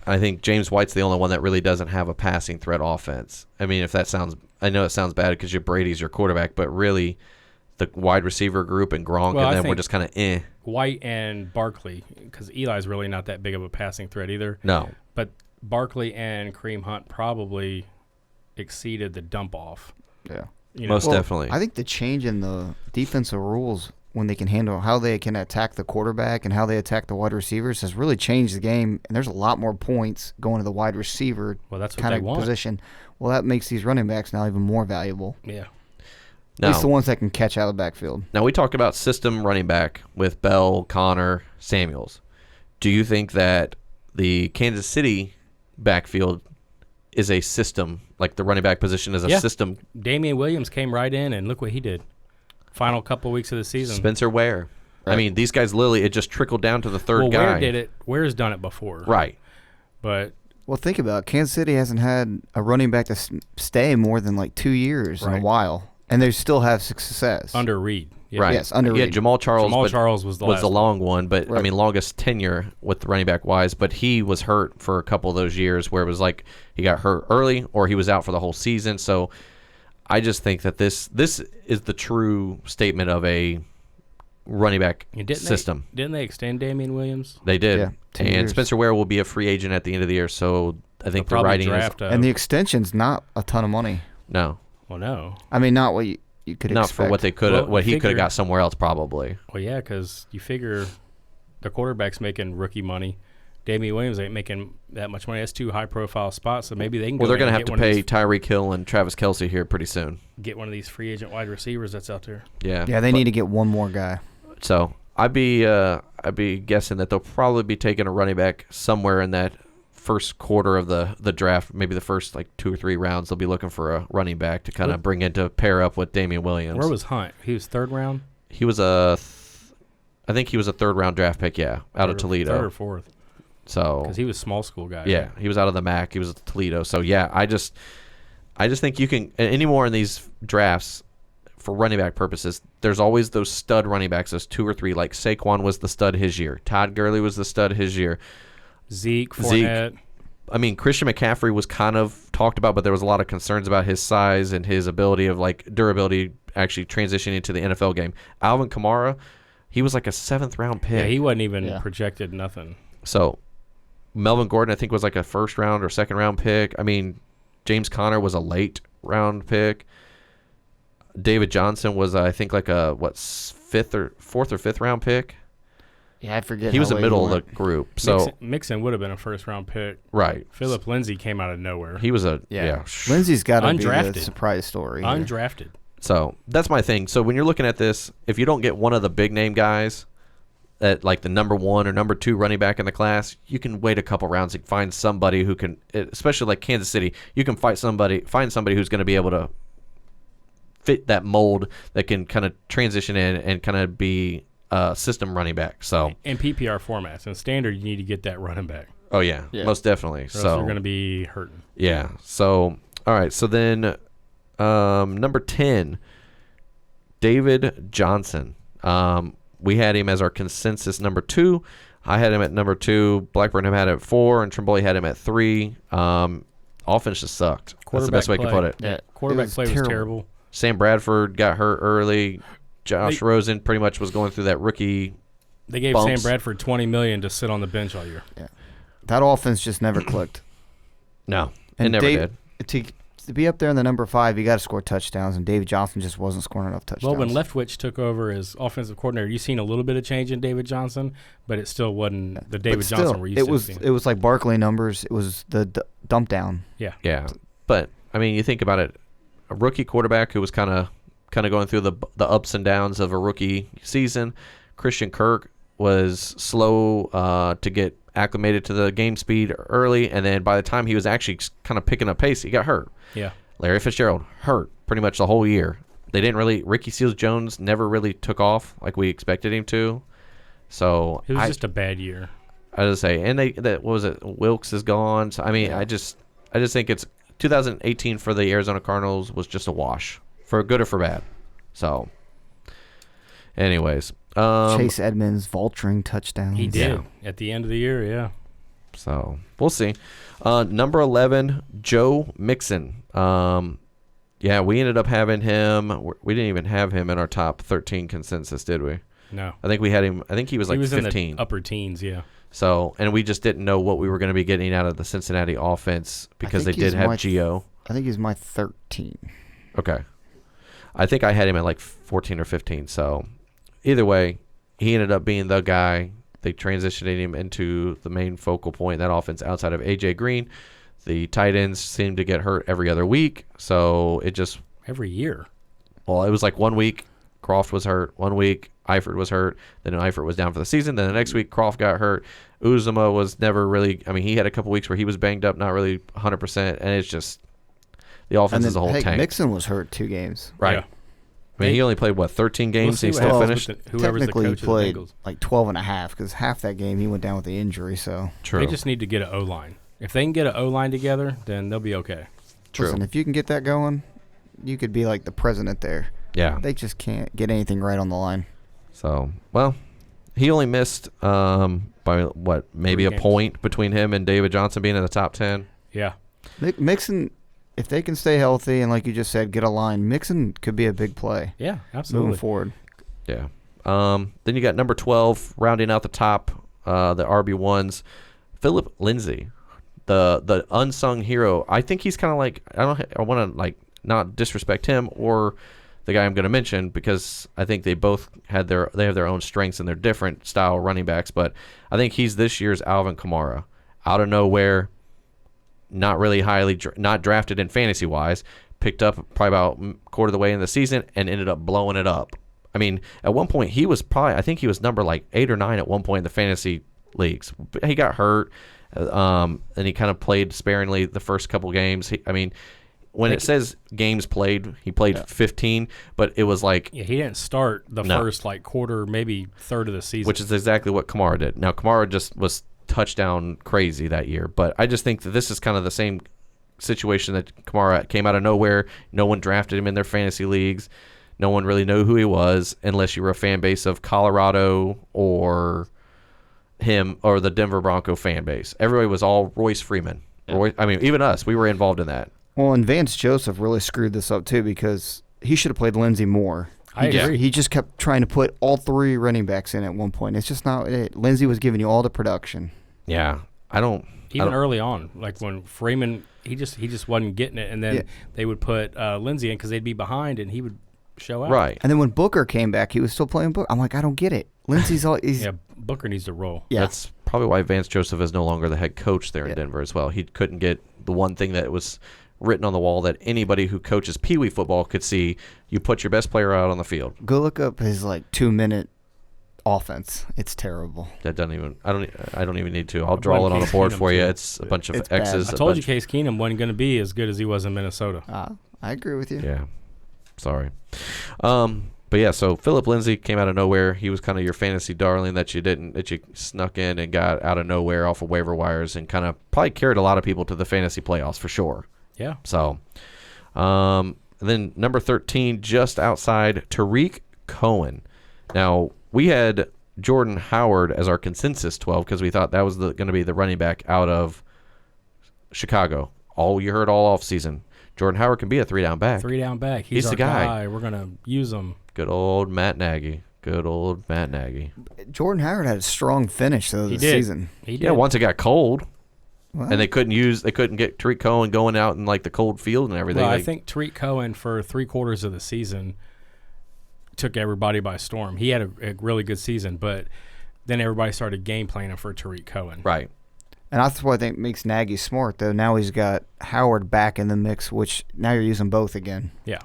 I think James White's the only one that really doesn't have a passing threat offense. I mean, I know it sounds bad because Brady's your quarterback, but really the wide receiver group and Gronk and then we're just kind of White and Barkley, because Eli's really not that big of a passing threat either. No. But Barkley and Kareem Hunt probably exceeded the dump off. Yeah. Most definitely. I think the change in the defensive rules when they can handle how they can attack the quarterback and how they attack the wide receivers has really changed the game. And there's a lot more points going to the wide receiver that's what kind they of want. position. Well, that makes these running backs now even more valuable. Yeah. At least the ones that can catch out of the backfield. Now, we talked about system running back with Bell, Connor, Samuels. Do you think that the Kansas City backfield is a system, like the running back position is a system? Damian Williams came right in, and look what he did. Final couple weeks of the season. Spencer Ware. Right. I mean, these guys literally, it just trickled down to the third guy. Ware did it. Ware's done it before. Right. But well, think about it. Kansas City hasn't had a running back to stay more than like 2 years in a while, and they still have success. Under Reed. Yeah. Right. Yes, under Yeah, Reed. Jamal Charles was the long one, but I mean, longest tenure with the running back wise. But he was hurt for a couple of those years where it was like he got hurt early or he was out for the whole season. So I just think that this is the true statement of a running back system. Didn't they extend Damian Williams? They did. Yeah, 2 and years. Spencer Ware will be a free agent at the end of the year. So I think the They'll writing probably is draft and the extension's not a ton of money. no, well, no. I mean, not what you could not expect. for what they could Well, what he could figure- have got somewhere else probably. Well, yeah, because you figure the quarterback's making rookie money. Damian Williams ain't making that much money. That's 2 high-profile spots, so maybe they can. Well, they're going to have to pay Tyreek Hill and Travis Kelce here pretty soon. Get one of these free agent wide receivers that's out there. Yeah. Yeah, they need to get one more guy. So I'd be guessing that they'll probably be taking a running back somewhere in that first quarter of the draft, maybe the first like 2 or 3 rounds. They'll be looking for a running back to kind of bring in to pair up with Damian Williams. Where was Hunt? He was 3rd round? He was I think he was a 3rd round draft pick, out of Toledo. 3rd or 4th. So Because he was small school guy. yeah, right? he was out of the MAC. He was at Toledo. So yeah, I just think you can anymore in these drafts for running back purposes. There's always those stud running backs, those 2 or 3. Like Saquon was the stud his year. Todd Gurley was the stud his year. Zeke, Fournette. I mean, Christian McCaffrey was kind of talked about, but there was a lot of concerns about his size and his ability of like durability actually transitioning to the NFL game. Alvin Kamara, he was like a 7th round pick. Yeah, he wasn't even projected nothing. So Melvin Gordon, I think, was like a 1st round or 2nd round pick. I mean, James Conner was a late round pick. David Johnson was, I think, like a 4th or 5th round pick. Yeah, I forget. He was how the late middle he of the went. group. So Mixon would have been a 1st round pick. right, Philip Lindsay came out of nowhere. he was Lindsey's got to be the Undrafted. surprise story. here. Undrafted. So that's my thing. So when you're looking at this, if you don't get one of the big name guys at like the number 1 or number 2 running back in the class, you can wait a couple rounds and find somebody who can, especially like Kansas City, you can find somebody who's going to be able to fit that mold that can kind of transition in and kind of be a system running back. So In PPR formats. In standard, you need to get that running back. oh yeah, Yeah. most definitely. Or else So you're going to be hurting. yeah. So all right. So then Number 10, David Johnson. We had him as our consensus number 2. I had him at number 2. Blackburn had him at 4, and Trimboli had him at 3. Offense just sucked. That's the best way I could put it. Yeah, Quarterback play was terrible. Sam Bradford got hurt early. Josh Rosen pretty much was going through that rookie. They gave bumps. Sam Bradford $20 million to sit on the bench all year. Yeah. That offense just never clicked. No, it never did. To be up there in the number 5, you got to score touchdowns, and David Johnson just wasn't scoring enough touchdowns. Well, when Leftwich took over as offensive coordinator, you've seen a little bit of change in David Johnson, but it still wasn't the David Johnson we're used to seeing. It was like Barkley numbers. It was the dump down. Yeah. Yeah, but I mean, you think about it, a rookie quarterback who was kind of going through the ups and downs of a rookie season. Christian Kirk was slow to get acclimated to the game speed early, and then by the time he was actually kind of picking up pace, he got hurt. Yeah. Larry Fitzgerald hurt pretty much the whole year. They didn't really. Ricky Seals-Jones never really took off like we expected him to. So it was just a bad year. I just say, and what was it? Wilkes is gone. So I mean, I just think it's 2018 for the Arizona Cardinals was just a wash, for good or for bad. So, anyways, Chase Edmonds vulturing touchdowns. He did at the end of the year. Yeah. So we'll see. Number 11, Joe Mixon. Yeah, we ended up having him. We didn't even have him in our top 13 consensus, did we? No. I think we had him. I think he was like 15. In the upper teens, yeah. So, and we just didn't know what we were going to be getting out of the Cincinnati offense because they did have Gio. I think he's my 13. Okay. I think I had him at like 14 or 15. So, either way, he ended up being the guy. They transitioned him into the main focal point in that offense outside of A.J. Green. The tight ends seemed to get hurt every other week, so it just... Every year? Well, it was like 1 week, Croft was hurt. 1 week, Eifert was hurt. Then Eifert was down for the season. Then the next week, Croft got hurt. Uzuma was never really... I mean, he had a couple weeks where he was banged up, not really 100%, and it's just... The offense is a whole tank. Mixon was hurt 2 games. Right. Yeah. I mean, he only played, 13 games? He still finished? Technically, he played like 12 and a half because half that game he went down with the injury. So True. They just need to get an O-line. If they can get an O-line together, then they'll be okay. True. Listen, if you can get that going, you could be like the president there. Yeah. They just can't get anything right on the line. So, well, he only missed by, maybe 3 a point between him and David Johnson being in the top 10. Yeah. Mixon, if they can stay healthy and like you just said, get a line, Mixon could be a big play. Yeah, absolutely. Moving forward. Yeah. Then you got number 12, rounding out the top, the RB1s, Philip Lindsay, the unsung hero. I think he's kind of like, I want to like not disrespect him or the guy I'm going to mention because I think they both have their own strengths and they're different style running backs, but I think he's this year's Alvin Kamara. Out of nowhere, not really highly, not drafted in fantasy wise, picked up probably about quarter of the way in the season and ended up blowing it up. I mean, at one point he was I think he was number like 8 or 9 at one point in the fantasy leagues. He got hurt, and he kind of played sparingly the first couple games. When it says games played, he played 15, but it was like... Yeah, he didn't start the first like quarter, maybe third of the season. Which is exactly what Kamara did. Now, Kamara just was touchdown crazy that year, but I just think that this is kind of the same situation that Kamara came out of nowhere. No one drafted him in their fantasy leagues. No one really knew who he was unless you were a fan base of Colorado or him or the Denver Bronco fan base. Everybody was all Royce Freeman. Yeah. Even us, we were involved in that. Well, and Vance Joseph really screwed this up too because he should have played Lindsey more. I agree. He just kept trying to put all 3 running backs in at one point. It's just not it. Lindsey was giving you all the production. Yeah, Even early on, like when Freeman, he just wasn't getting it, and then they would put Lindsey in because they'd be behind, and he would show out. Right. And then when Booker came back, he was still playing Booker. I'm like, I don't get it. Lindsey's all. Booker needs to roll. Yeah. That's probably why Vance Joseph is no longer the head coach there in Denver as well. He couldn't get the one thing that was written on the wall that anybody who coaches Pee Wee football could see. You put your best player out on the field. Go look up his 2-minute offense. It's terrible. That doesn't even. I don't even need to. I'll draw it on a board for you. It's a bunch of X's. I told you Case Keenum wasn't going to be as good as he was in Minnesota. I agree with you. Yeah. Sorry. But yeah, so Philip Lindsay came out of nowhere. He was kind of your fantasy darling that you snuck in and got out of nowhere off of waiver wires and kind of probably carried a lot of people to the fantasy playoffs for sure. Yeah. So, and And then number 13, just outside, Tariq Cohen. Now, we had Jordan Howard as our consensus 12 because we thought that was going to be the running back out of Chicago. You heard all offseason. Jordan Howard can be a 3-down back. 3-down back. He's the our guy. We're going to use him. Good old Matt Nagy. Jordan Howard had a strong finish though this season. He did. Yeah, once it got cold. What? And they couldn't get Tariq Cohen going out in like the cold field and everything. Well, I think Tariq Cohen for 3/4 of the season took everybody by storm. He had a really good season, but then everybody started game planning for Tariq Cohen. Right. And that's what I think makes Nagy smart, though. Now he's got Howard back in the mix, which now you're using both again. Yeah.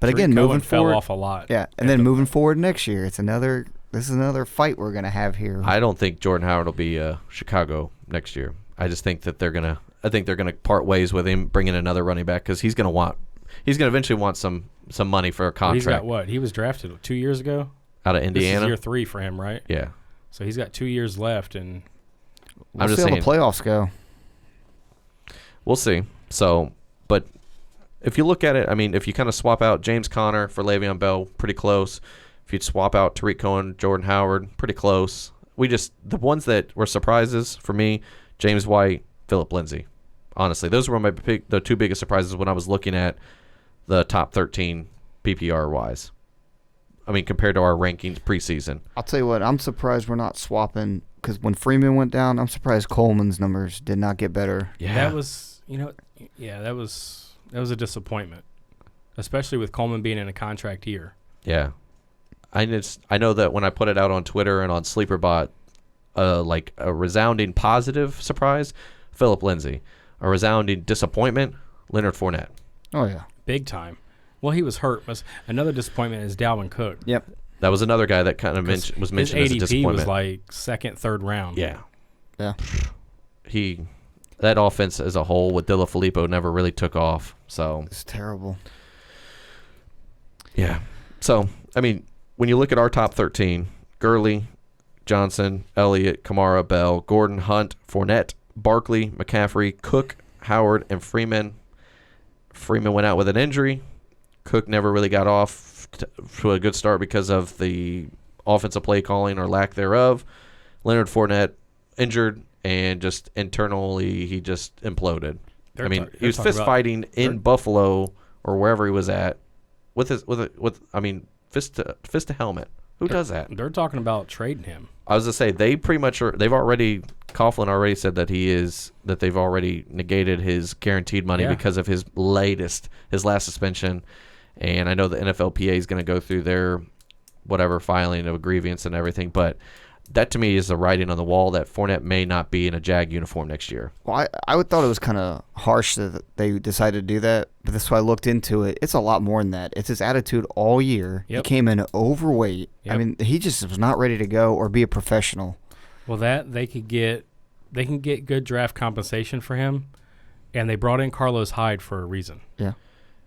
But again, moving forward, fell off a lot. Yeah, and then moving forward next year, this is another fight we're gonna have here. I don't think Jordan Howard will be Chicago next year. I just think that they're gonna part ways with him, bring in another running back because he's gonna eventually want some money for a contract. He's got what? He was drafted 2 years ago out of Indiana. This is year 3 for him, right? Yeah. So he's got 2 years left, and we'll see how the playoffs go. We'll see. So, but if you look at it, I mean, if you kind of swap out James Conner for Le'Veon Bell, pretty close. If you swap out Tariq Cohen, Jordan Howard, pretty close. The ones that were surprises for me, James White, Phillip Lindsay. Honestly, those were the two biggest surprises when I was looking at the top 13 PPR wise. I mean, compared to our rankings preseason. I'll tell you what, I'm surprised we're not swapping because when Freeman went down, I'm surprised Coleman's numbers did not get better. Yeah, that was a disappointment, especially with Coleman being in a contract year. Yeah, I know that when I put it out on Twitter and on SleeperBot, like a resounding positive surprise, Phillip Lindsay. A resounding disappointment, Leonard Fournette. Oh yeah, big time. Well, he was hurt. Another disappointment is Dalvin Cook. Yep, that was another guy that kind of was mentioned as a disappointment. His ADP was like second, third round. Yeah. That offense as a whole with Dilla Filippo never really took off. So it's terrible. Yeah. So I mean, when you look at our top 13, Gurley, Johnson, Elliott, Kamara, Bell, Gordon, Hunt, Fournette, Barkley, McCaffrey, Cook, Howard, and Freeman. Freeman went out with an injury. Cook never really got off to a good start because of the offensive play calling or lack thereof. Leonard Fournette injured, and just internally he just imploded. He was fist fighting in Buffalo or wherever he was at with fist to helmet. Who does that? They're talking about trading him. I was to say Coughlin already said that they've already negated his guaranteed money because of his last suspension, and I know the NFLPA is going to go through their whatever filing of a grievance and everything, but that to me is the writing on the wall that Fournette may not be in a Jag uniform next year. Well, I would thought it was kind of harsh that they decided to do that, but that's why I looked into it. It's a lot more than that. It's his attitude all year. Yep. He came in overweight. Yep. I mean, he just was not ready to go or be a professional. Well, they can get good draft compensation for him, and they brought in Carlos Hyde for a reason. Yeah.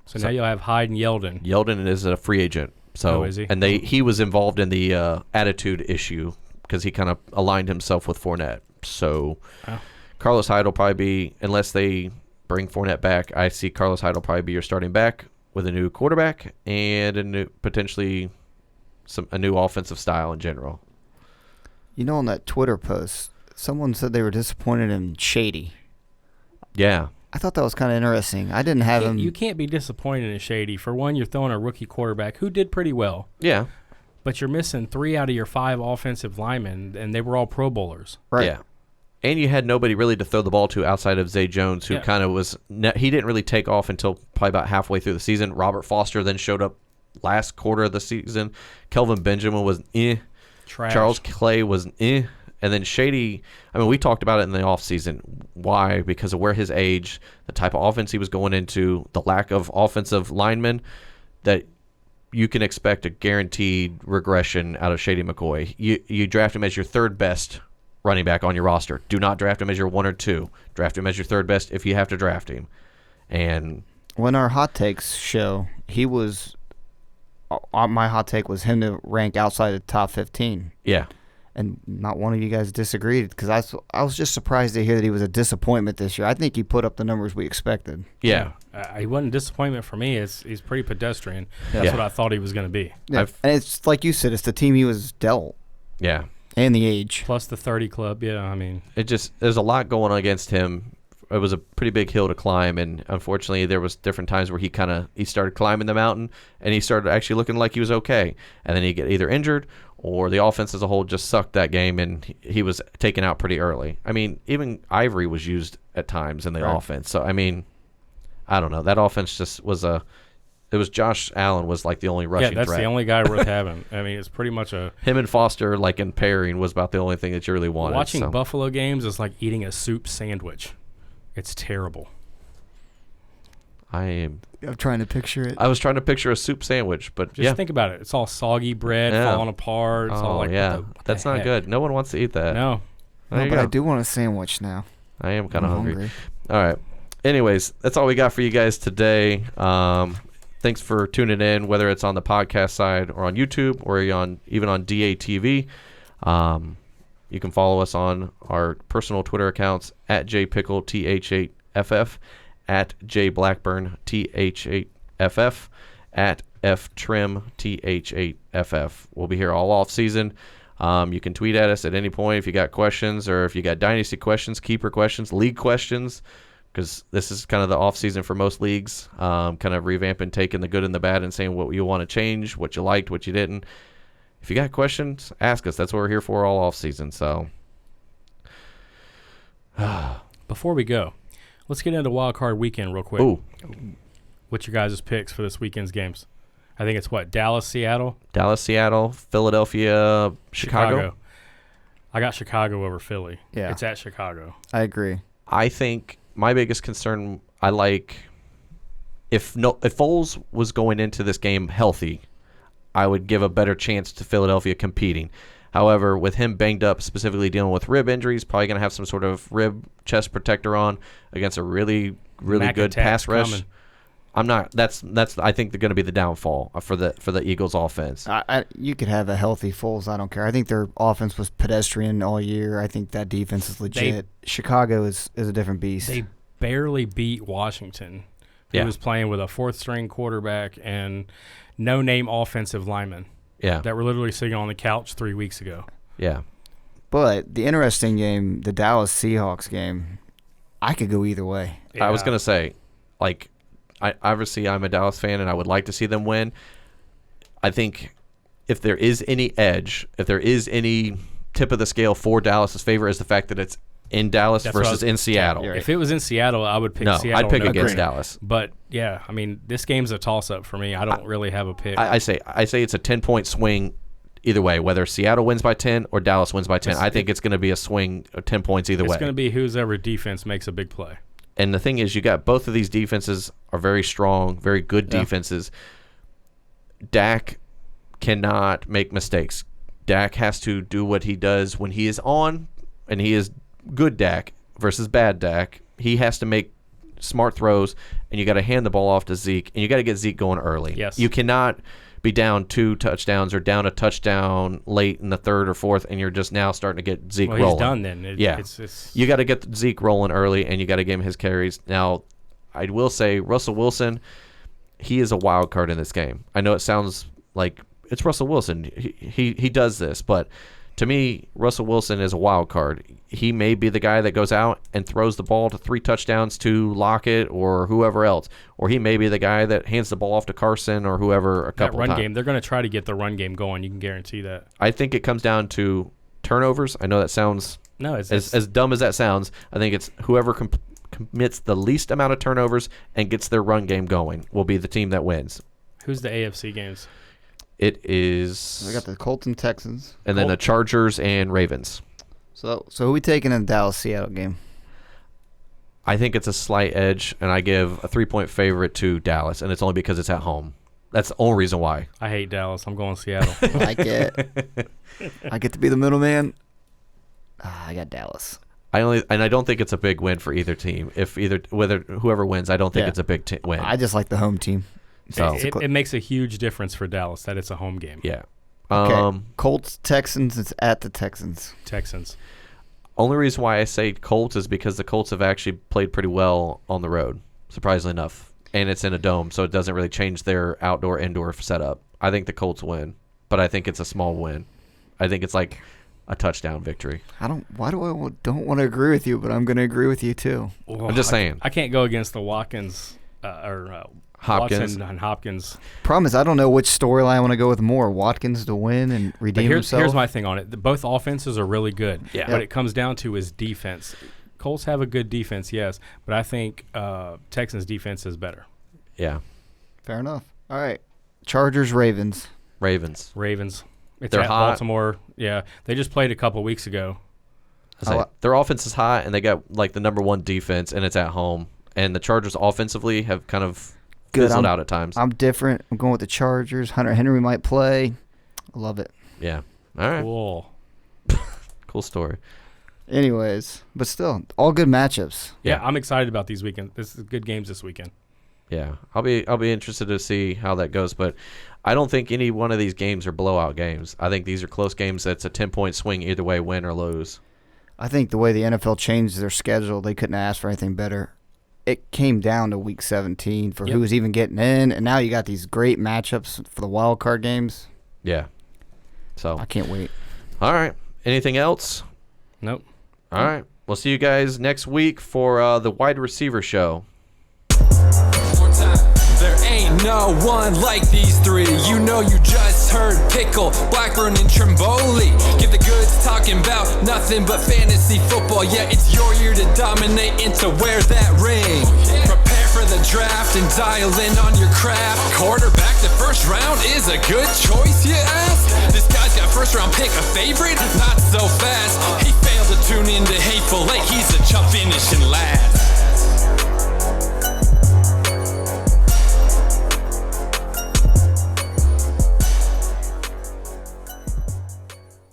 So now you'll have Hyde and Yeldon. Yeldon is a free agent. So is he? And he was involved in the attitude issue because he kind of aligned himself with Fournette. So Carlos Hyde will probably be, unless they bring Fournette back, I see Carlos Hyde will probably be your starting back with a new quarterback and potentially a new offensive style in general. You know, on that Twitter post, someone said they were disappointed in Shady. Yeah. I thought that was kind of interesting. I didn't have him. You can't be disappointed in Shady. For one, you're throwing a rookie quarterback who did pretty well. Yeah. But you're missing 3 out of your 5 offensive linemen, and they were all Pro Bowlers. Right. Yeah. And you had nobody really to throw the ball to outside of Zay Jones, who kind of was he didn't really take off until probably about halfway through the season. Robert Foster then showed up last quarter of the season. Kelvin Benjamin was Trash. Charles Clay was And then Shady, I mean, we talked about it in the offseason. Why? Because of where his age, the type of offense he was going into, the lack of offensive linemen, that you can expect a guaranteed regression out of Shady McCoy. You draft him as your third best running back on your roster. Do not draft him as your 1 or 2. Draft him as your third best if you have to draft him. And when our hot takes show, he was my hot take was him to rank outside the top 15. Yeah. and not one of you guys disagreed, because I was just surprised to hear that he was a disappointment this year. I think he put up the numbers we expected. Yeah. He wasn't a disappointment for me. He's pretty pedestrian. Yeah. That's what I thought he was going to be. Yeah. And it's like you said, it's the team he was dealt. Yeah. And the age. Plus the 30 club. Yeah, I mean. There's a lot going on against him. It was a pretty big hill to climb, and unfortunately there was different times where he started climbing the mountain, and he started actually looking like he was okay. And then he'd get either injured or the offense as a whole just sucked that game, and he was taken out pretty early. I mean, even Ivory was used at times in the offense. So, I mean, I don't know. That offense just was it was Josh Allen was like the only rushing threat. Yeah, that's the only guy worth having. I mean, it's pretty much him and Foster, like in pairing, was about the only thing that you really wanted. Watching Buffalo games is like eating a soup sandwich. It's terrible. I'm trying to picture it. I was trying to picture a soup sandwich, but just think about it. It's all soggy bread falling apart. It's all like, that's not good. No one wants to eat that. No. But I do want a sandwich now. I am kind of hungry. All right. Anyways, that's all we got for you guys today. Thanks for tuning in, whether it's on the podcast side or on YouTube or even on DATV. You can follow us on our personal Twitter accounts at JPickleTH8FF, at JBlackburnTH8FF, at FTrimTH8FF. We'll be here all off season. You can tweet at us at any point if you got questions, or if you got dynasty questions, keeper questions, league questions, because this is kind of the off season for most leagues. Kind of revamping, taking the good and the bad and saying what you want to change, what you liked, what you didn't. If you got questions, ask us. That's what we're here for all off season. So, before we go, let's get into Wild Card Weekend real quick. Ooh. What's your guys' picks for this weekend's games? I think it's Dallas, Seattle, Philadelphia, Chicago. I got Chicago over Philly. Yeah, it's at Chicago. I agree. I think my biggest concern, if Foles was going into this game healthy, I would give a better chance to Philadelphia competing. However, with him banged up, specifically dealing with rib injuries, probably going to have some sort of rib chest protector on against a really good pass rush. Coming. That's I think they're going to be the downfall for the Eagles offense. You could have a healthy Foles. I don't care. I think their offense was pedestrian all year. I think that defense is legit. Chicago is a different beast. They barely beat Washington, who was playing with a fourth-string quarterback and no-name offensive linemen. Yeah, that were literally sitting on the couch 3 weeks ago. Yeah, but the interesting game, the Dallas Seahawks game, I could go either way. Yeah. I was gonna say, obviously I'm a Dallas fan and I would like to see them win. I think if there is any edge, if there is any tip of the scale for Dallas's favor, is the fact that it's in Dallas versus in Seattle. Yeah, if it was in Seattle, I would pick Seattle. I'd pick against Dallas. But yeah, I mean, this game's a toss-up for me. I don't really have a pick. I say it's a 10-point swing either way, whether Seattle wins by 10 or Dallas wins by 10. I think it's going to be a swing of 10 points either way. It's going to be whose ever defense makes a big play. And the thing is, you got both of these defenses are very strong, very good defenses. Dak cannot make mistakes. Dak has to do what he does when he is on, and he is good Dak versus bad Dak. He has to make smart throws, and you got to hand the ball off to Zeke, and you got to get Zeke going early. Yes. You cannot be down 2 touchdowns or down a touchdown late in the third or fourth, and you're just now starting to get Zeke rolling. He's done then. You got to get Zeke rolling early, and you got to give him his carries. Now, I will say Russell Wilson, he is a wild card in this game. I know it sounds like it's Russell Wilson. He does this, but to me, Russell Wilson is a wild card. He may be the guy that goes out and throws the ball to 3 touchdowns to Lockett or whoever else. Or he may be the guy that hands the ball off to Carson or whoever a couple of times. That run game, they're going to try to get the run game going. You can guarantee that. I think it comes down to turnovers. I know that sounds as dumb as that sounds. I think it's whoever commits the least amount of turnovers and gets their run game going will be the team that wins. Who's the AFC games? It is. We got the Colts and Texans, and then the Chargers and Ravens. So who are we taking in the Dallas-Seattle game? I think it's a slight edge, and I give a 3-point favorite to Dallas, and it's only because it's at home. That's the only reason why. I hate Dallas. I'm going Seattle. I get to be the middleman. I got Dallas. I don't think it's a big win for either team. Whoever wins, I don't think it's a big win. I just like the home team. So it makes a huge difference for Dallas that it's a home game. Yeah. Okay. Colts, Texans. It's at the Texans. Texans. Only reason why I say Colts is because the Colts have actually played pretty well on the road, surprisingly enough. And it's in a dome, so it doesn't really change their outdoor-indoor setup. I think the Colts win, but I think it's a small win. I think it's like a touchdown victory. Don't want to agree with you, but I'm going to agree with you too. I'm just saying. I can't go against the Watkins Hopkins. Watson and Hopkins. Problem is, I don't know which storyline I want to go with more. Watkins to win and redeem himself. Here's my thing on it. Both offenses are really good. Yeah. What it comes down to is defense. Colts have a good defense, yes, but I think Texans' defense is better. Yeah. Fair enough. All right. Chargers, Ravens. Ravens. It's They're at hot. Baltimore. Yeah, they just played a couple weeks ago. Their offense is hot, and they got like the number one defense, and it's at home. And the Chargers offensively have kind of fizzled out at times. I'm different. I'm going with the Chargers. Hunter Henry might play. I love it. Yeah. All right. Cool. Cool story. Anyways, but still, all good matchups. Yeah, I'm excited about these weekends. This is good games this weekend. Yeah, I'll be interested to see how that goes, but I don't think any one of these games are blowout games. I think these are close games that's a 10-point swing either way, win or lose. I think the way the NFL changed their schedule, they couldn't ask for anything better. It came down to week 17 for who was even getting in, and now you got these great matchups for the wild card games. Yeah. So I can't wait. All right. Anything else? Nope. All right. We'll see you guys next week for the wide receiver show. There ain't no one like these three. You know you just heard Pickle, Blackburn, and Trimboli. Give the goods talking about nothing but fantasy football. Yeah, it's your year to dominate and to wear that ring. Prepare for the draft and dial in on your craft. Quarterback, the first round is a good choice, you ask? This guy's got first round pick, a favorite? Not so fast. He failed to tune into Hateful Eight. He's a chump finishing last.